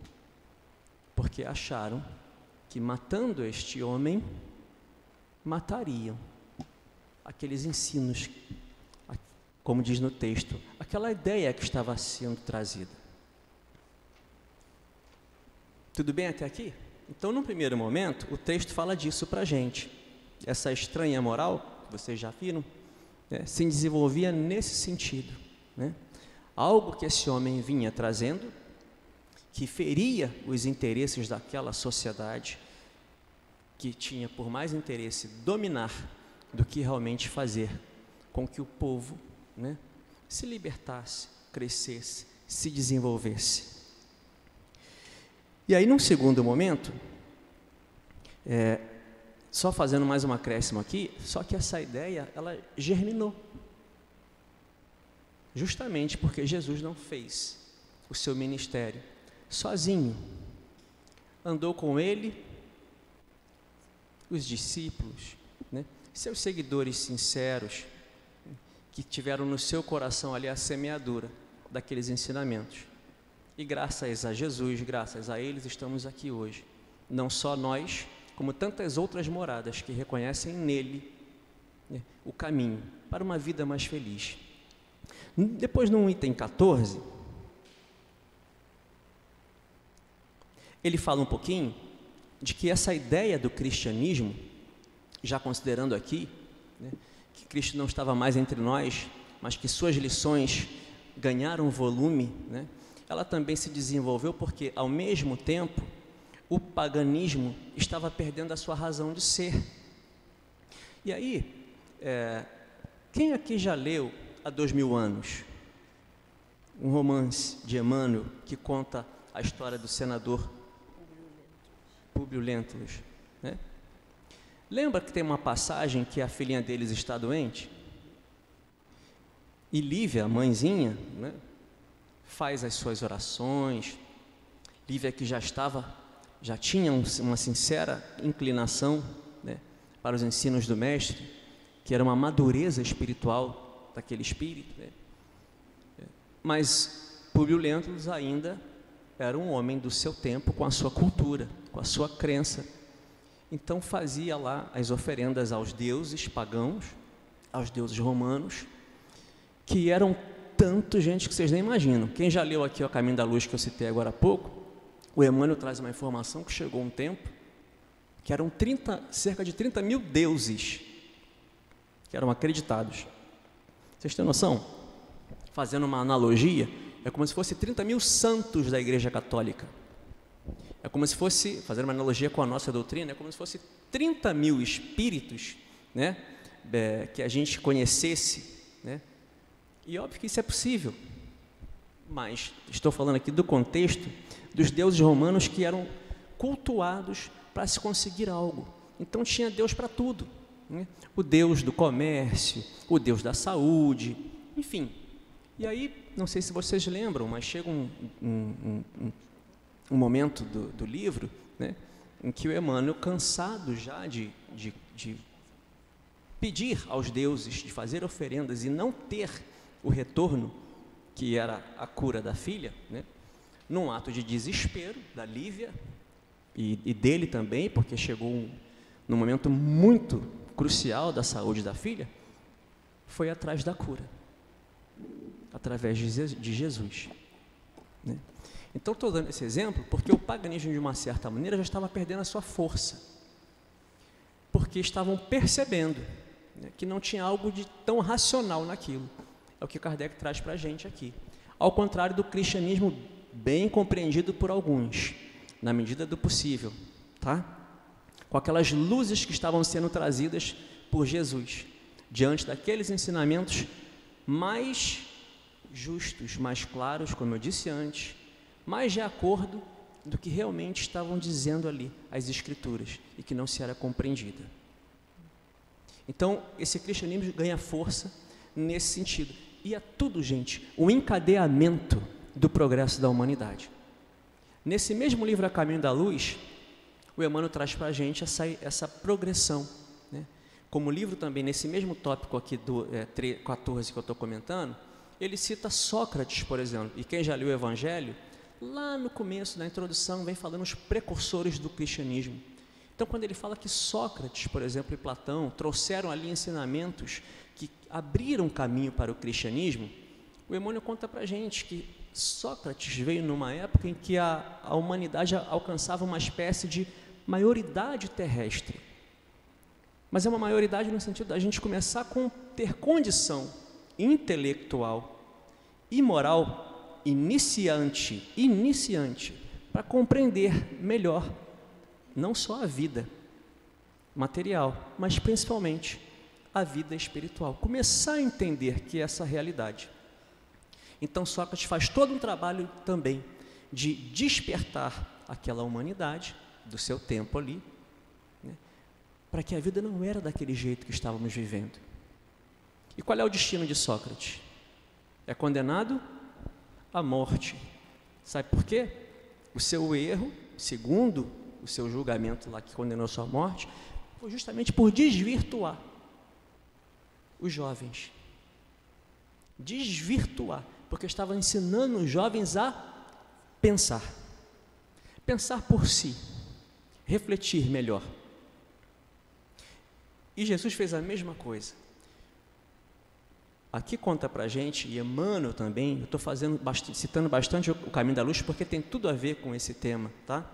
porque acharam que matando este homem, matariam aqueles ensinos, como diz no texto, aquela ideia que estava sendo trazida. Tudo bem até aqui? Então, num primeiro momento, o texto fala disso para a gente. Essa estranha moral, vocês já viram, se desenvolvia nesse sentido, né? Algo que esse homem vinha trazendo, que feria os interesses daquela sociedade, que tinha por mais interesse dominar do que realmente fazer com que o povo, né, se libertasse, crescesse, se desenvolvesse. E aí, num segundo momento, só fazendo mais um acréscimo aqui, só que essa ideia, ela germinou. Justamente porque Jesus não fez o seu ministério sozinho. Andou com ele, os discípulos, né, seus seguidores sinceros, que tiveram no seu coração ali a semeadura daqueles ensinamentos. E graças a Jesus, graças a eles, estamos aqui hoje. Não só nós, como tantas outras moradas que reconhecem nele, né, o caminho para uma vida mais feliz. Depois, no item 14, ele fala um pouquinho de que essa ideia do cristianismo, já considerando aqui, né, que Cristo não estava mais entre nós, mas que suas lições ganharam volume, né, ela também se desenvolveu porque, ao mesmo tempo, o paganismo estava perdendo a sua razão de ser. E aí, quem aqui já leu há 2000 anos um romance de Emmanuel que conta a história do senador Públio Lentulus, né? Lembra que tem uma passagem que a filhinha deles está doente? E Lívia, a mãezinha, né, faz as suas orações. Lívia, que já tinha uma sincera inclinação, né, para os ensinos do mestre, que era uma madureza espiritual daquele espírito, né? Mas Públio Lentulus ainda era um homem do seu tempo, com a sua cultura, com a sua crença. Então fazia lá as oferendas aos deuses pagãos, aos deuses romanos, que eram tanto, gente, que vocês nem imaginam. Quem já leu aqui o Caminho da Luz, que eu citei agora há pouco, o Emmanuel traz uma informação que chegou um tempo que eram cerca de 30 mil deuses que eram acreditados. Vocês têm noção? Fazendo uma analogia, é como se fosse 30 mil santos da Igreja Católica. É como se fosse, fazendo uma analogia com a nossa doutrina, é como se fosse 30 mil espíritos, né, que a gente conhecesse, né? E óbvio que isso é possível, mas estou falando aqui do contexto dos deuses romanos que eram cultuados para se conseguir algo. Então tinha Deus para tudo, né? O Deus do comércio, o Deus da saúde, enfim. E aí, não sei se vocês lembram, mas chega um momento do livro, né, em que o Emmanuel, cansado já de pedir aos deuses, de fazer oferendas e não ter o retorno, que era a cura da filha, né, num ato de desespero da Lívia e dele também, porque chegou num momento muito crucial da saúde da filha, foi atrás da cura, através de Jesus, né? Então, estou dando esse exemplo porque o paganismo, de uma certa maneira, já estava perdendo a sua força, porque estavam percebendo, né, que não tinha algo de tão racional naquilo. É o que Kardec traz para a gente aqui. Ao contrário do cristianismo bem compreendido por alguns, na medida do possível, tá? Com aquelas luzes que estavam sendo trazidas por Jesus, diante daqueles ensinamentos mais justos, mais claros, como eu disse antes, mais de acordo do que realmente estavam dizendo ali as Escrituras e que não se era compreendida. Então, esse cristianismo ganha força nesse sentido. E é tudo, gente, o encadeamento do progresso da humanidade. Nesse mesmo livro A Caminho da Luz, o Emmanuel traz para a gente essa progressão, né? Como livro também, nesse mesmo tópico aqui do 14 que eu estou comentando, ele cita Sócrates, por exemplo, e quem já leu o Evangelho, lá no começo da introdução, vem falando os precursores do cristianismo. Então, quando ele fala que Sócrates, por exemplo, e Platão trouxeram ali ensinamentos que abriram caminho para o cristianismo, o Emmanuel conta para a gente que Sócrates veio numa época em que a humanidade alcançava uma espécie de maioridade terrestre. Mas é uma maioridade no sentido da gente começar a ter condição intelectual e moral iniciante, para compreender melhor não só a vida material, mas principalmente a vida espiritual. Começar a entender que essa realidade. Então Sócrates faz todo um trabalho também de despertar aquela humanidade do seu tempo ali, né, para que a vida não era daquele jeito que estávamos vivendo. E qual é o destino de Sócrates? É condenado à morte. Sabe por quê? O seu erro, segundo o seu julgamento lá que condenou a sua morte, foi justamente por desvirtuar os jovens. desvirtuar, porque eu estava ensinando os jovens a pensar por si, refletir melhor. E Jesus fez a mesma coisa. Aqui conta para a gente, e Emmanuel também, eu estou citando bastante o Caminho da Luz, porque tem tudo a ver com esse tema, tá?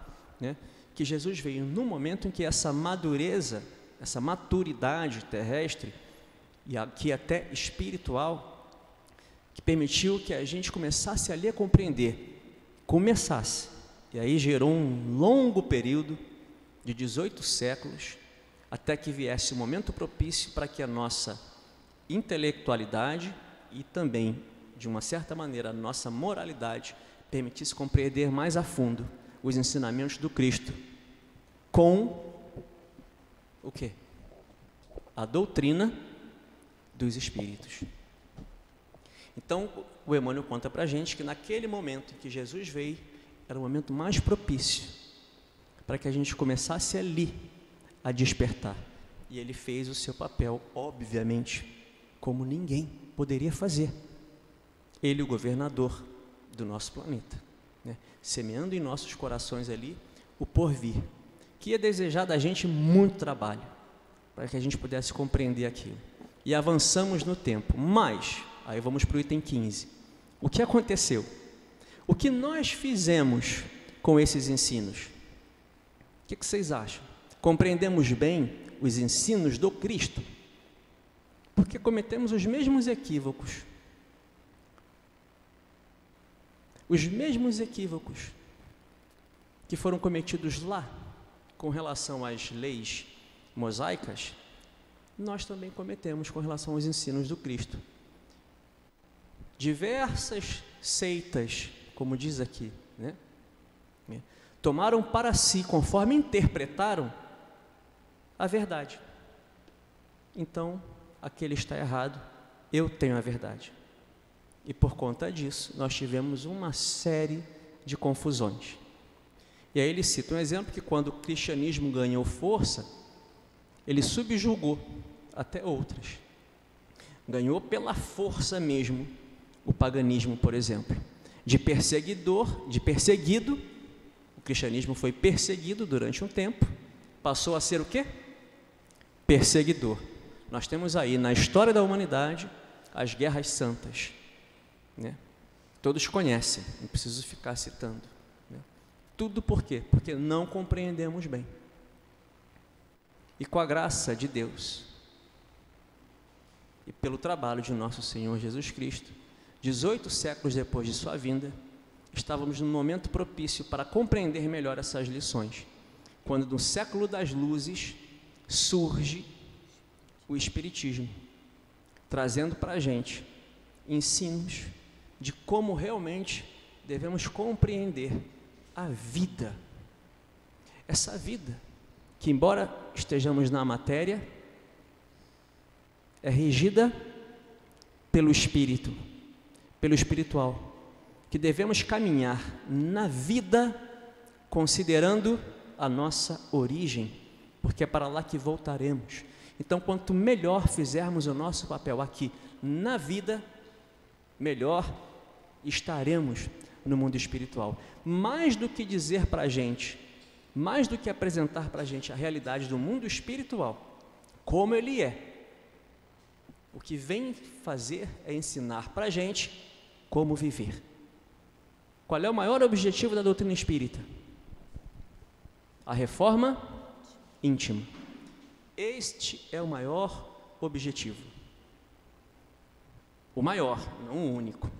Que Jesus veio num momento em que essa madureza, essa maturidade terrestre, e aqui até espiritual, que permitiu que a gente começasse ali a compreender, e aí gerou um longo período de 18 séculos, até que viesse o momento propício para que a nossa intelectualidade e também, de uma certa maneira, a nossa moralidade permitisse compreender mais a fundo os ensinamentos do Cristo com o quê? A doutrina dos Espíritos. Então, o Emmanuel conta para a gente que naquele momento em que Jesus veio, era o momento mais propício para que a gente começasse ali a despertar. E ele fez o seu papel, obviamente, como ninguém poderia fazer. Ele, o governador do nosso planeta, semeando em nossos corações ali o porvir, que ia desejar da gente muito trabalho, para que a gente pudesse compreender aquilo. E avançamos no tempo, mas, aí vamos para o item 15. O que aconteceu? O que nós fizemos com esses ensinos? O que vocês acham? Compreendemos bem os ensinos do Cristo? Porque cometemos os mesmos equívocos. Os mesmos equívocos que foram cometidos lá com relação às leis mosaicas, nós também cometemos com relação aos ensinos do Cristo. Diversas seitas, como diz aqui, tomaram para si, conforme interpretaram, a verdade. Então, aquele está errado, eu tenho a verdade. E por conta disso, nós tivemos uma série de confusões. E aí ele cita um exemplo que quando o cristianismo ganhou força, ele subjugou até outras. Ganhou pela força mesmo o paganismo, por exemplo. De perseguido, o cristianismo foi perseguido durante um tempo, passou a ser o quê? Perseguidor. Nós temos aí na história da humanidade as guerras santas, todos conhecem, não preciso ficar citando, tudo por quê? Porque não compreendemos bem. E com a graça de Deus e pelo trabalho de nosso Senhor Jesus Cristo, 18 séculos depois de sua vinda, estávamos num momento propício para compreender melhor essas lições, quando no século das luzes surge o Espiritismo, trazendo para a gente ensinos de como realmente devemos compreender a vida. Essa vida, que embora estejamos na matéria, é regida pelo Espírito, pelo espiritual, que devemos caminhar na vida considerando a nossa origem, porque é para lá que voltaremos. Então, quanto melhor fizermos o nosso papel aqui na vida, melhor estaremos no mundo espiritual. Mais do que dizer para a gente, mais do que apresentar para a gente a realidade do mundo espiritual, como ele é, o que vem fazer é ensinar para a gente como viver. Qual é o maior objetivo da doutrina espírita? A reforma íntima. Este é o maior objetivo. O maior, não o único.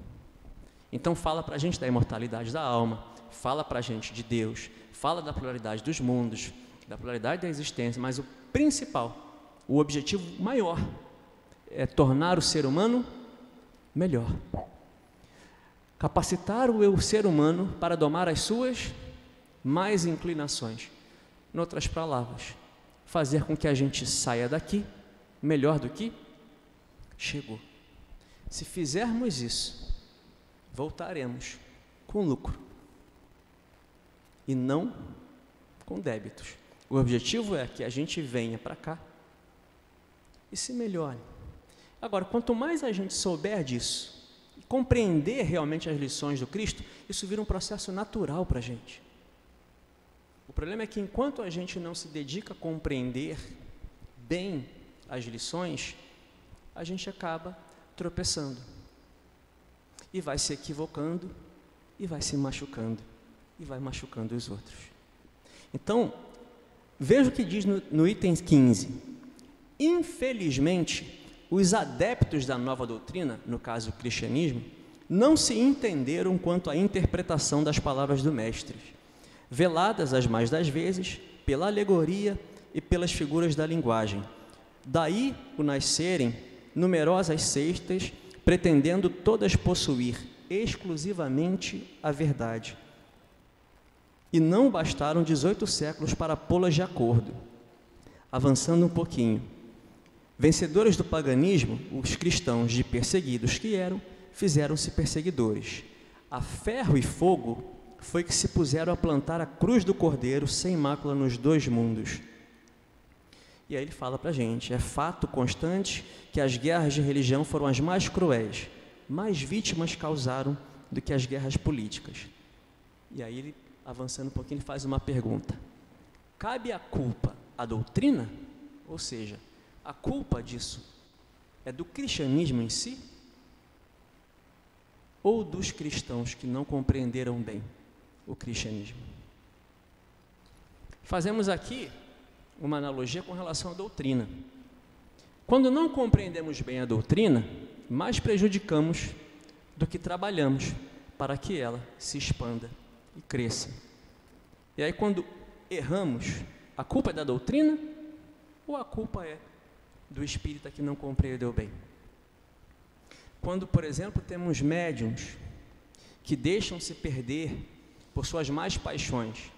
Então fala para a gente da imortalidade da alma, fala para a gente de Deus, fala da pluralidade dos mundos, da pluralidade da existência, mas o principal, o objetivo maior, é tornar o ser humano melhor. Capacitar o ser humano para domar as suas mais inclinações. Em outras palavras, fazer com que a gente saia daqui melhor do que chegou. Se fizermos isso, voltaremos com lucro e não com débitos. O objetivo é que a gente venha para cá e se melhore. Agora, quanto mais a gente souber disso, compreender realmente as lições do Cristo, isso vira um processo natural para a gente. O problema é que enquanto a gente não se dedica a compreender bem as lições, a gente acaba tropeçando e vai se equivocando e vai se machucando e vai machucando os outros. Então, veja o que diz no item 15. Infelizmente, os adeptos da nova doutrina, no caso o cristianismo, não se entenderam quanto à interpretação das palavras do Mestre, veladas as mais das vezes pela alegoria e pelas figuras da linguagem. Daí o nascerem numerosas seitas, pretendendo todas possuir exclusivamente a verdade. E não bastaram 18 séculos para pô-las de acordo. Avançando um pouquinho. Vencedores do paganismo, os cristãos de perseguidos que eram, fizeram-se perseguidores. A ferro e fogo foi que se puseram a plantar a cruz do Cordeiro sem mácula nos dois mundos. E aí ele fala para a gente, é fato constante que as guerras de religião foram as mais cruéis, mais vítimas causaram do que as guerras políticas. E aí ele, avançando um pouquinho, ele faz uma pergunta. Cabe a culpa à doutrina? Ou seja, a culpa disso é do cristianismo em si? Ou dos cristãos que não compreenderam bem o cristianismo? Fazemos aqui uma analogia com relação à doutrina. Quando não compreendemos bem a doutrina, mais prejudicamos do que trabalhamos para que ela se expanda e cresça. E aí, quando erramos, a culpa é da doutrina ou a culpa é do espírita que não compreendeu bem? Quando, por exemplo, temos médiuns que deixam-se perder por suas más paixões,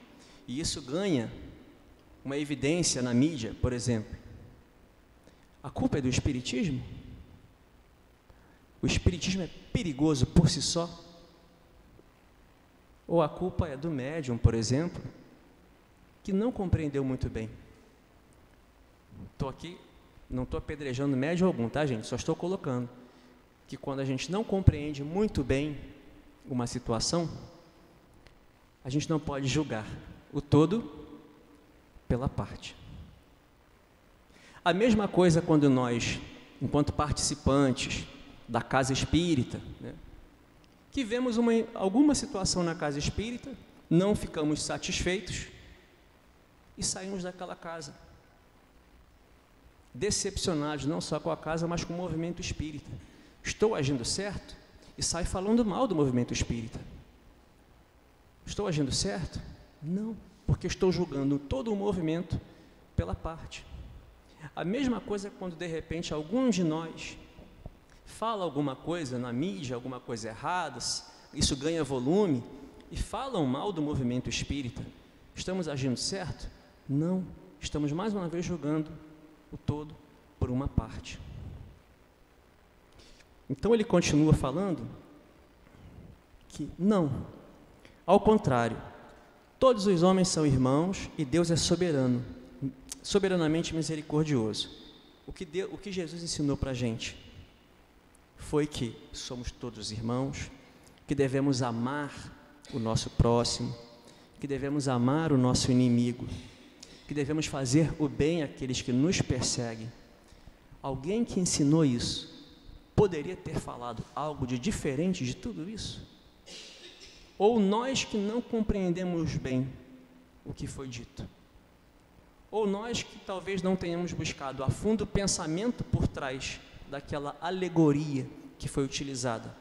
e isso ganha uma evidência na mídia, por exemplo, a culpa é do espiritismo? O espiritismo é perigoso por si só? Ou a culpa é do médium, por exemplo, que não compreendeu muito bem? Estou aqui, não estou apedrejando médium algum, tá, gente? Só estou colocando que quando a gente não compreende muito bem uma situação, a gente não pode julgar o todo pela parte. A mesma coisa quando nós, enquanto participantes da casa espírita, né, que vemos alguma situação na casa espírita, não ficamos satisfeitos e saímos daquela casa, decepcionados não só com a casa, mas com o movimento espírita. Estou agindo certo? E sai falando mal do movimento espírita. Estou agindo certo? Não, porque estou julgando todo o movimento pela parte. A mesma coisa quando de repente algum de nós fala alguma coisa na mídia, alguma coisa errada, isso ganha volume, e falam mal do movimento espírita. Estamos agindo certo? Não, estamos mais uma vez julgando o todo por uma parte. Então ele continua falando que não, ao contrário, todos os homens são irmãos e Deus é soberano, soberanamente misericordioso. O que Jesus ensinou para a gente foi que somos todos irmãos, que devemos amar o nosso próximo, que devemos amar o nosso inimigo, que devemos fazer o bem àqueles que nos perseguem. Alguém que ensinou isso poderia ter falado algo de diferente de tudo isso? Ou nós que não compreendemos bem o que foi dito? Ou nós que talvez não tenhamos buscado a fundo o pensamento por trás daquela alegoria que foi utilizada?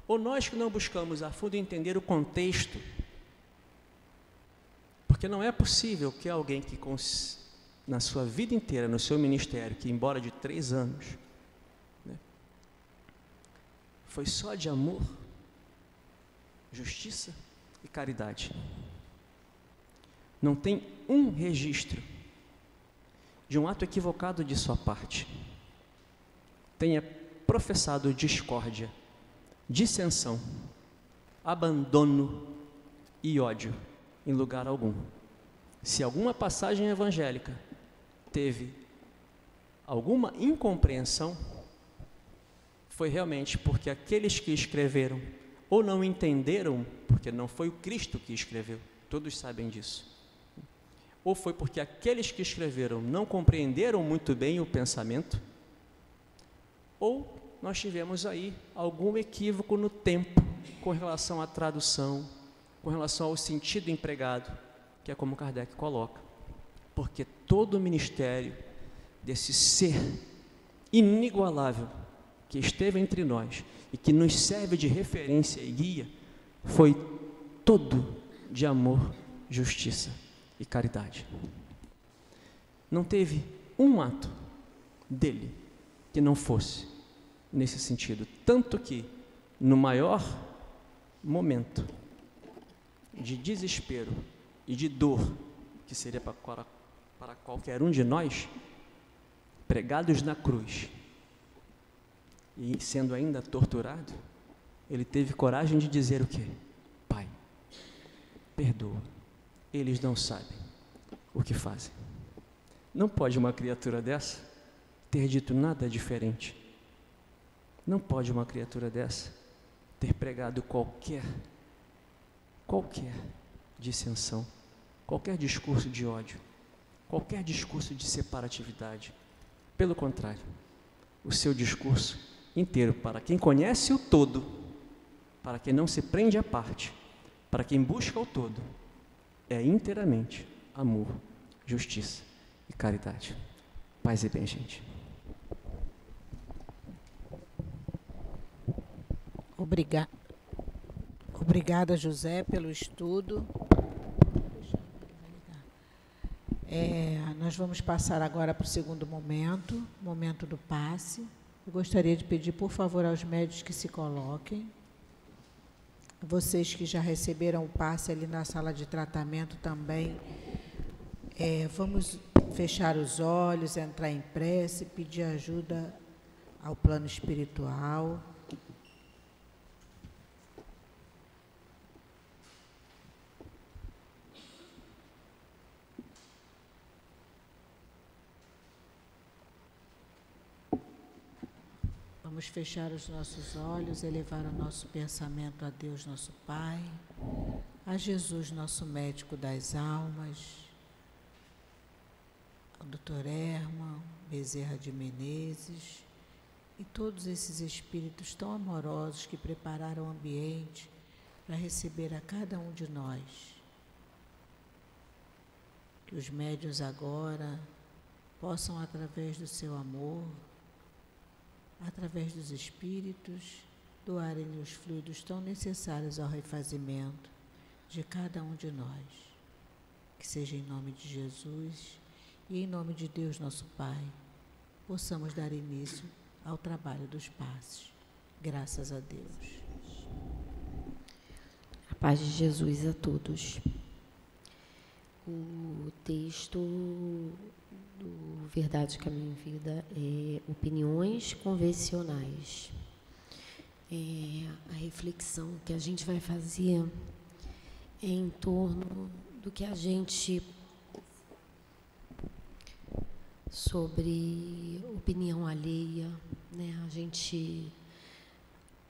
Ou nós que não buscamos a fundo entender o contexto? Porque não é possível que alguém que na sua vida inteira, no seu ministério, que embora de 3 anos, né, foi só de amor, justiça e caridade, não tem um registro de um ato equivocado de sua parte, tenha professado discórdia, dissensão, abandono e ódio em lugar algum. Se alguma passagem evangélica teve alguma incompreensão, foi realmente porque aqueles que escreveram ou não entenderam, porque não foi o Cristo que escreveu, todos sabem disso, ou foi porque aqueles que escreveram não compreenderam muito bem o pensamento, ou nós tivemos aí algum equívoco no tempo com relação à tradução, com relação ao sentido empregado, que é como Kardec coloca, porque todo o ministério desse ser inigualável que esteve entre nós e que nos serve de referência e guia, foi todo de amor, justiça e caridade. Não teve um ato dele que não fosse nesse sentido, tanto que no maior momento de desespero e de dor, que seria para qualquer um de nós, pregados na cruz e sendo ainda torturado, ele teve coragem de dizer o quê? Pai, perdoa, eles não sabem o que fazem. Não pode uma criatura dessa ter dito nada diferente. Não pode uma criatura dessa ter pregado qualquer dissensão, qualquer discurso de ódio, qualquer discurso de separatividade. Pelo contrário, o seu discurso inteiro, para quem conhece o todo, para quem não se prende à parte, para quem busca o todo, é inteiramente amor, justiça e caridade. Paz e bem, gente. Obrigada, José, pelo estudo. Nós vamos passar agora para o segundo momento do passe. Eu gostaria de pedir, por favor, aos médios que se coloquem. Vocês que já receberam o passe ali na sala de tratamento também, vamos fechar os olhos, entrar em prece, pedir ajuda ao plano espiritual. Vamos fechar os nossos olhos, elevar o nosso pensamento a Deus, nosso Pai, a Jesus, nosso médico das almas, ao Dr. Herman Bezerra de Menezes e todos esses espíritos tão amorosos que prepararam o ambiente para receber a cada um de nós. Que os médiuns agora possam, através do seu amor, através dos espíritos, doarem-lhe os fluidos tão necessários ao refazimento de cada um de nós. Que seja em nome de Jesus e em nome de Deus, nosso Pai, possamos dar início ao trabalho dos passes. Graças a Deus. A paz de Jesus a todos. O texto do Verdade, Caminho e Vida é opiniões convencionais. A reflexão que a gente vai fazer é em torno do que a gente, sobre opinião alheia, né? A gente,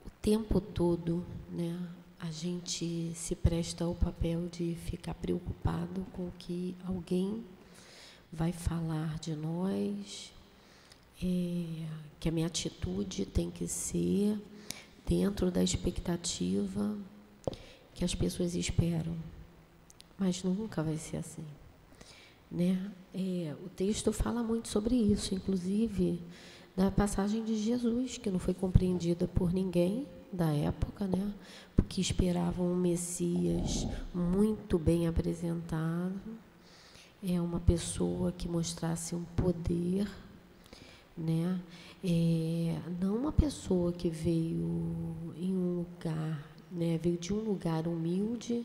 o tempo todo, né? A gente se presta ao papel de ficar preocupado com o que alguém vai falar de nós, que a minha atitude tem que ser dentro da expectativa que as pessoas esperam, mas nunca vai ser assim, né? O texto fala muito sobre isso, inclusive da passagem de Jesus, que não foi compreendida por ninguém da época, né? Porque esperavam um Messias muito bem apresentado, uma pessoa que mostrasse um poder, né? Não uma pessoa que veio em um lugar, né? Veio de um lugar humilde,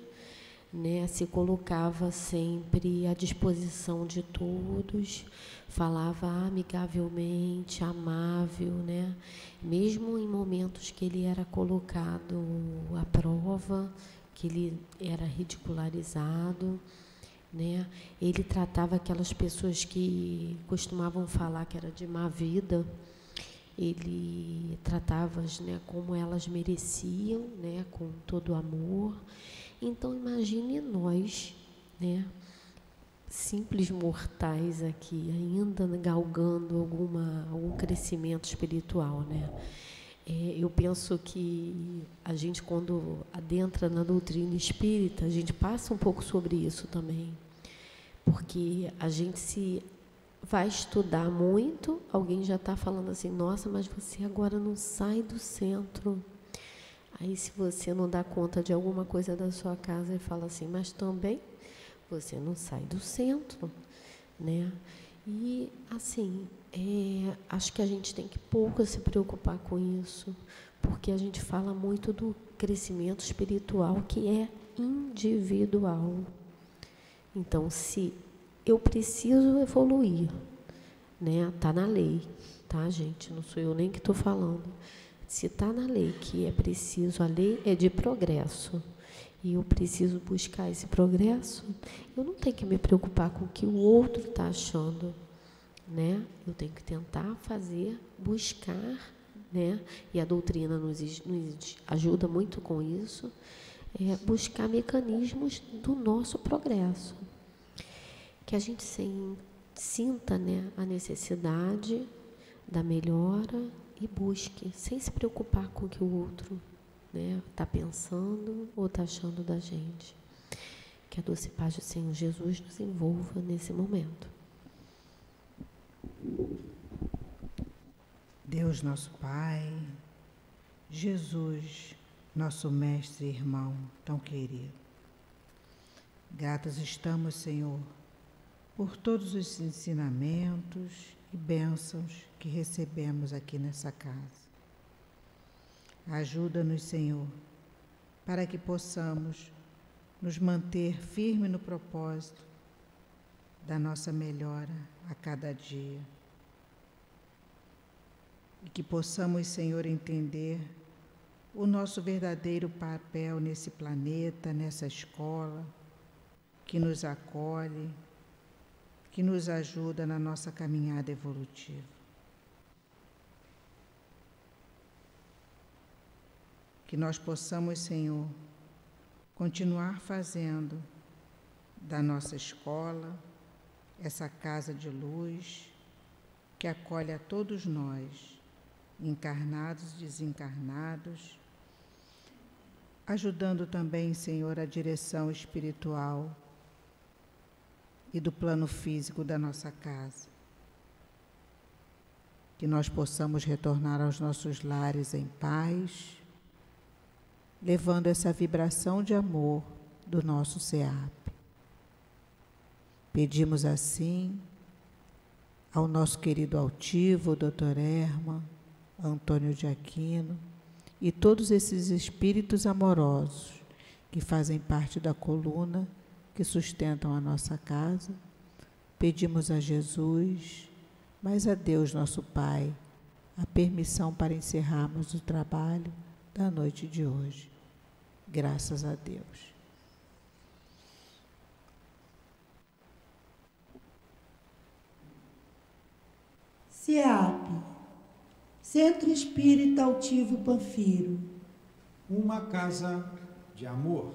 né? Se colocava sempre à disposição de todos, falava amigavelmente, amável, né? Mesmo em momentos que ele era colocado à prova, que ele era ridicularizado, né? Ele tratava aquelas pessoas que costumavam falar que era de má vida, ele tratava-as, né, como elas mereciam, né, com todo o amor. Então imagine nós, né, simples mortais aqui, ainda galgando algum crescimento espiritual, né? Eu penso que a gente, quando adentra na doutrina espírita, a gente passa um pouco sobre isso também, porque a gente se vai estudar muito, alguém já está falando assim, nossa, mas você agora não sai do centro. Aí, se você não dá conta de alguma coisa da sua casa, ele fala assim, mas também você não sai do centro, né? E, assim, acho que a gente tem que pouco se preocupar com isso, porque a gente fala muito do crescimento espiritual, que é individual. Então, se eu preciso evoluir, né? Está na lei, tá, gente? Não sou eu nem que estou falando. Se está na lei que é preciso, a lei é de progresso, e eu preciso buscar esse progresso, eu não tenho que me preocupar com o que o outro está achando, né? Eu tenho que tentar buscar, né? E a doutrina nos ajuda muito com isso, buscar mecanismos do nosso progresso. Que a gente sinta, né, a necessidade da melhora e busque, sem se preocupar com o que o outro, né, está pensando ou está achando da gente. Que a doce paz do Senhor Jesus nos envolva nesse momento. Deus nosso Pai, Jesus, nosso mestre e irmão tão querido. Gratos estamos, Senhor, por todos os ensinamentos e bênçãos que recebemos aqui nessa casa. Ajuda-nos, Senhor, para que possamos nos manter firmes no propósito da nossa melhora a cada dia. E que possamos, Senhor, entender o nosso verdadeiro papel nesse planeta, nessa escola, que nos acolhe, que nos ajuda na nossa caminhada evolutiva. Que nós possamos, Senhor, continuar fazendo da nossa escola essa casa de luz que acolhe a todos nós, encarnados e desencarnados, ajudando também, Senhor, a direção espiritual e do plano físico da nossa casa. Que nós possamos retornar aos nossos lares em paz, levando essa vibração de amor do nosso SEAP. Pedimos assim ao nosso querido altivo, Dr. Herman, Antônio de Aquino e todos esses espíritos amorosos que fazem parte da coluna que sustentam a nossa casa. Pedimos a Jesus, mas a Deus, nosso Pai, a permissão para encerrarmos o trabalho da noite de hoje. Graças a Deus. SEAP, Centro Espírita Altivo Panfiro. Uma casa de amor.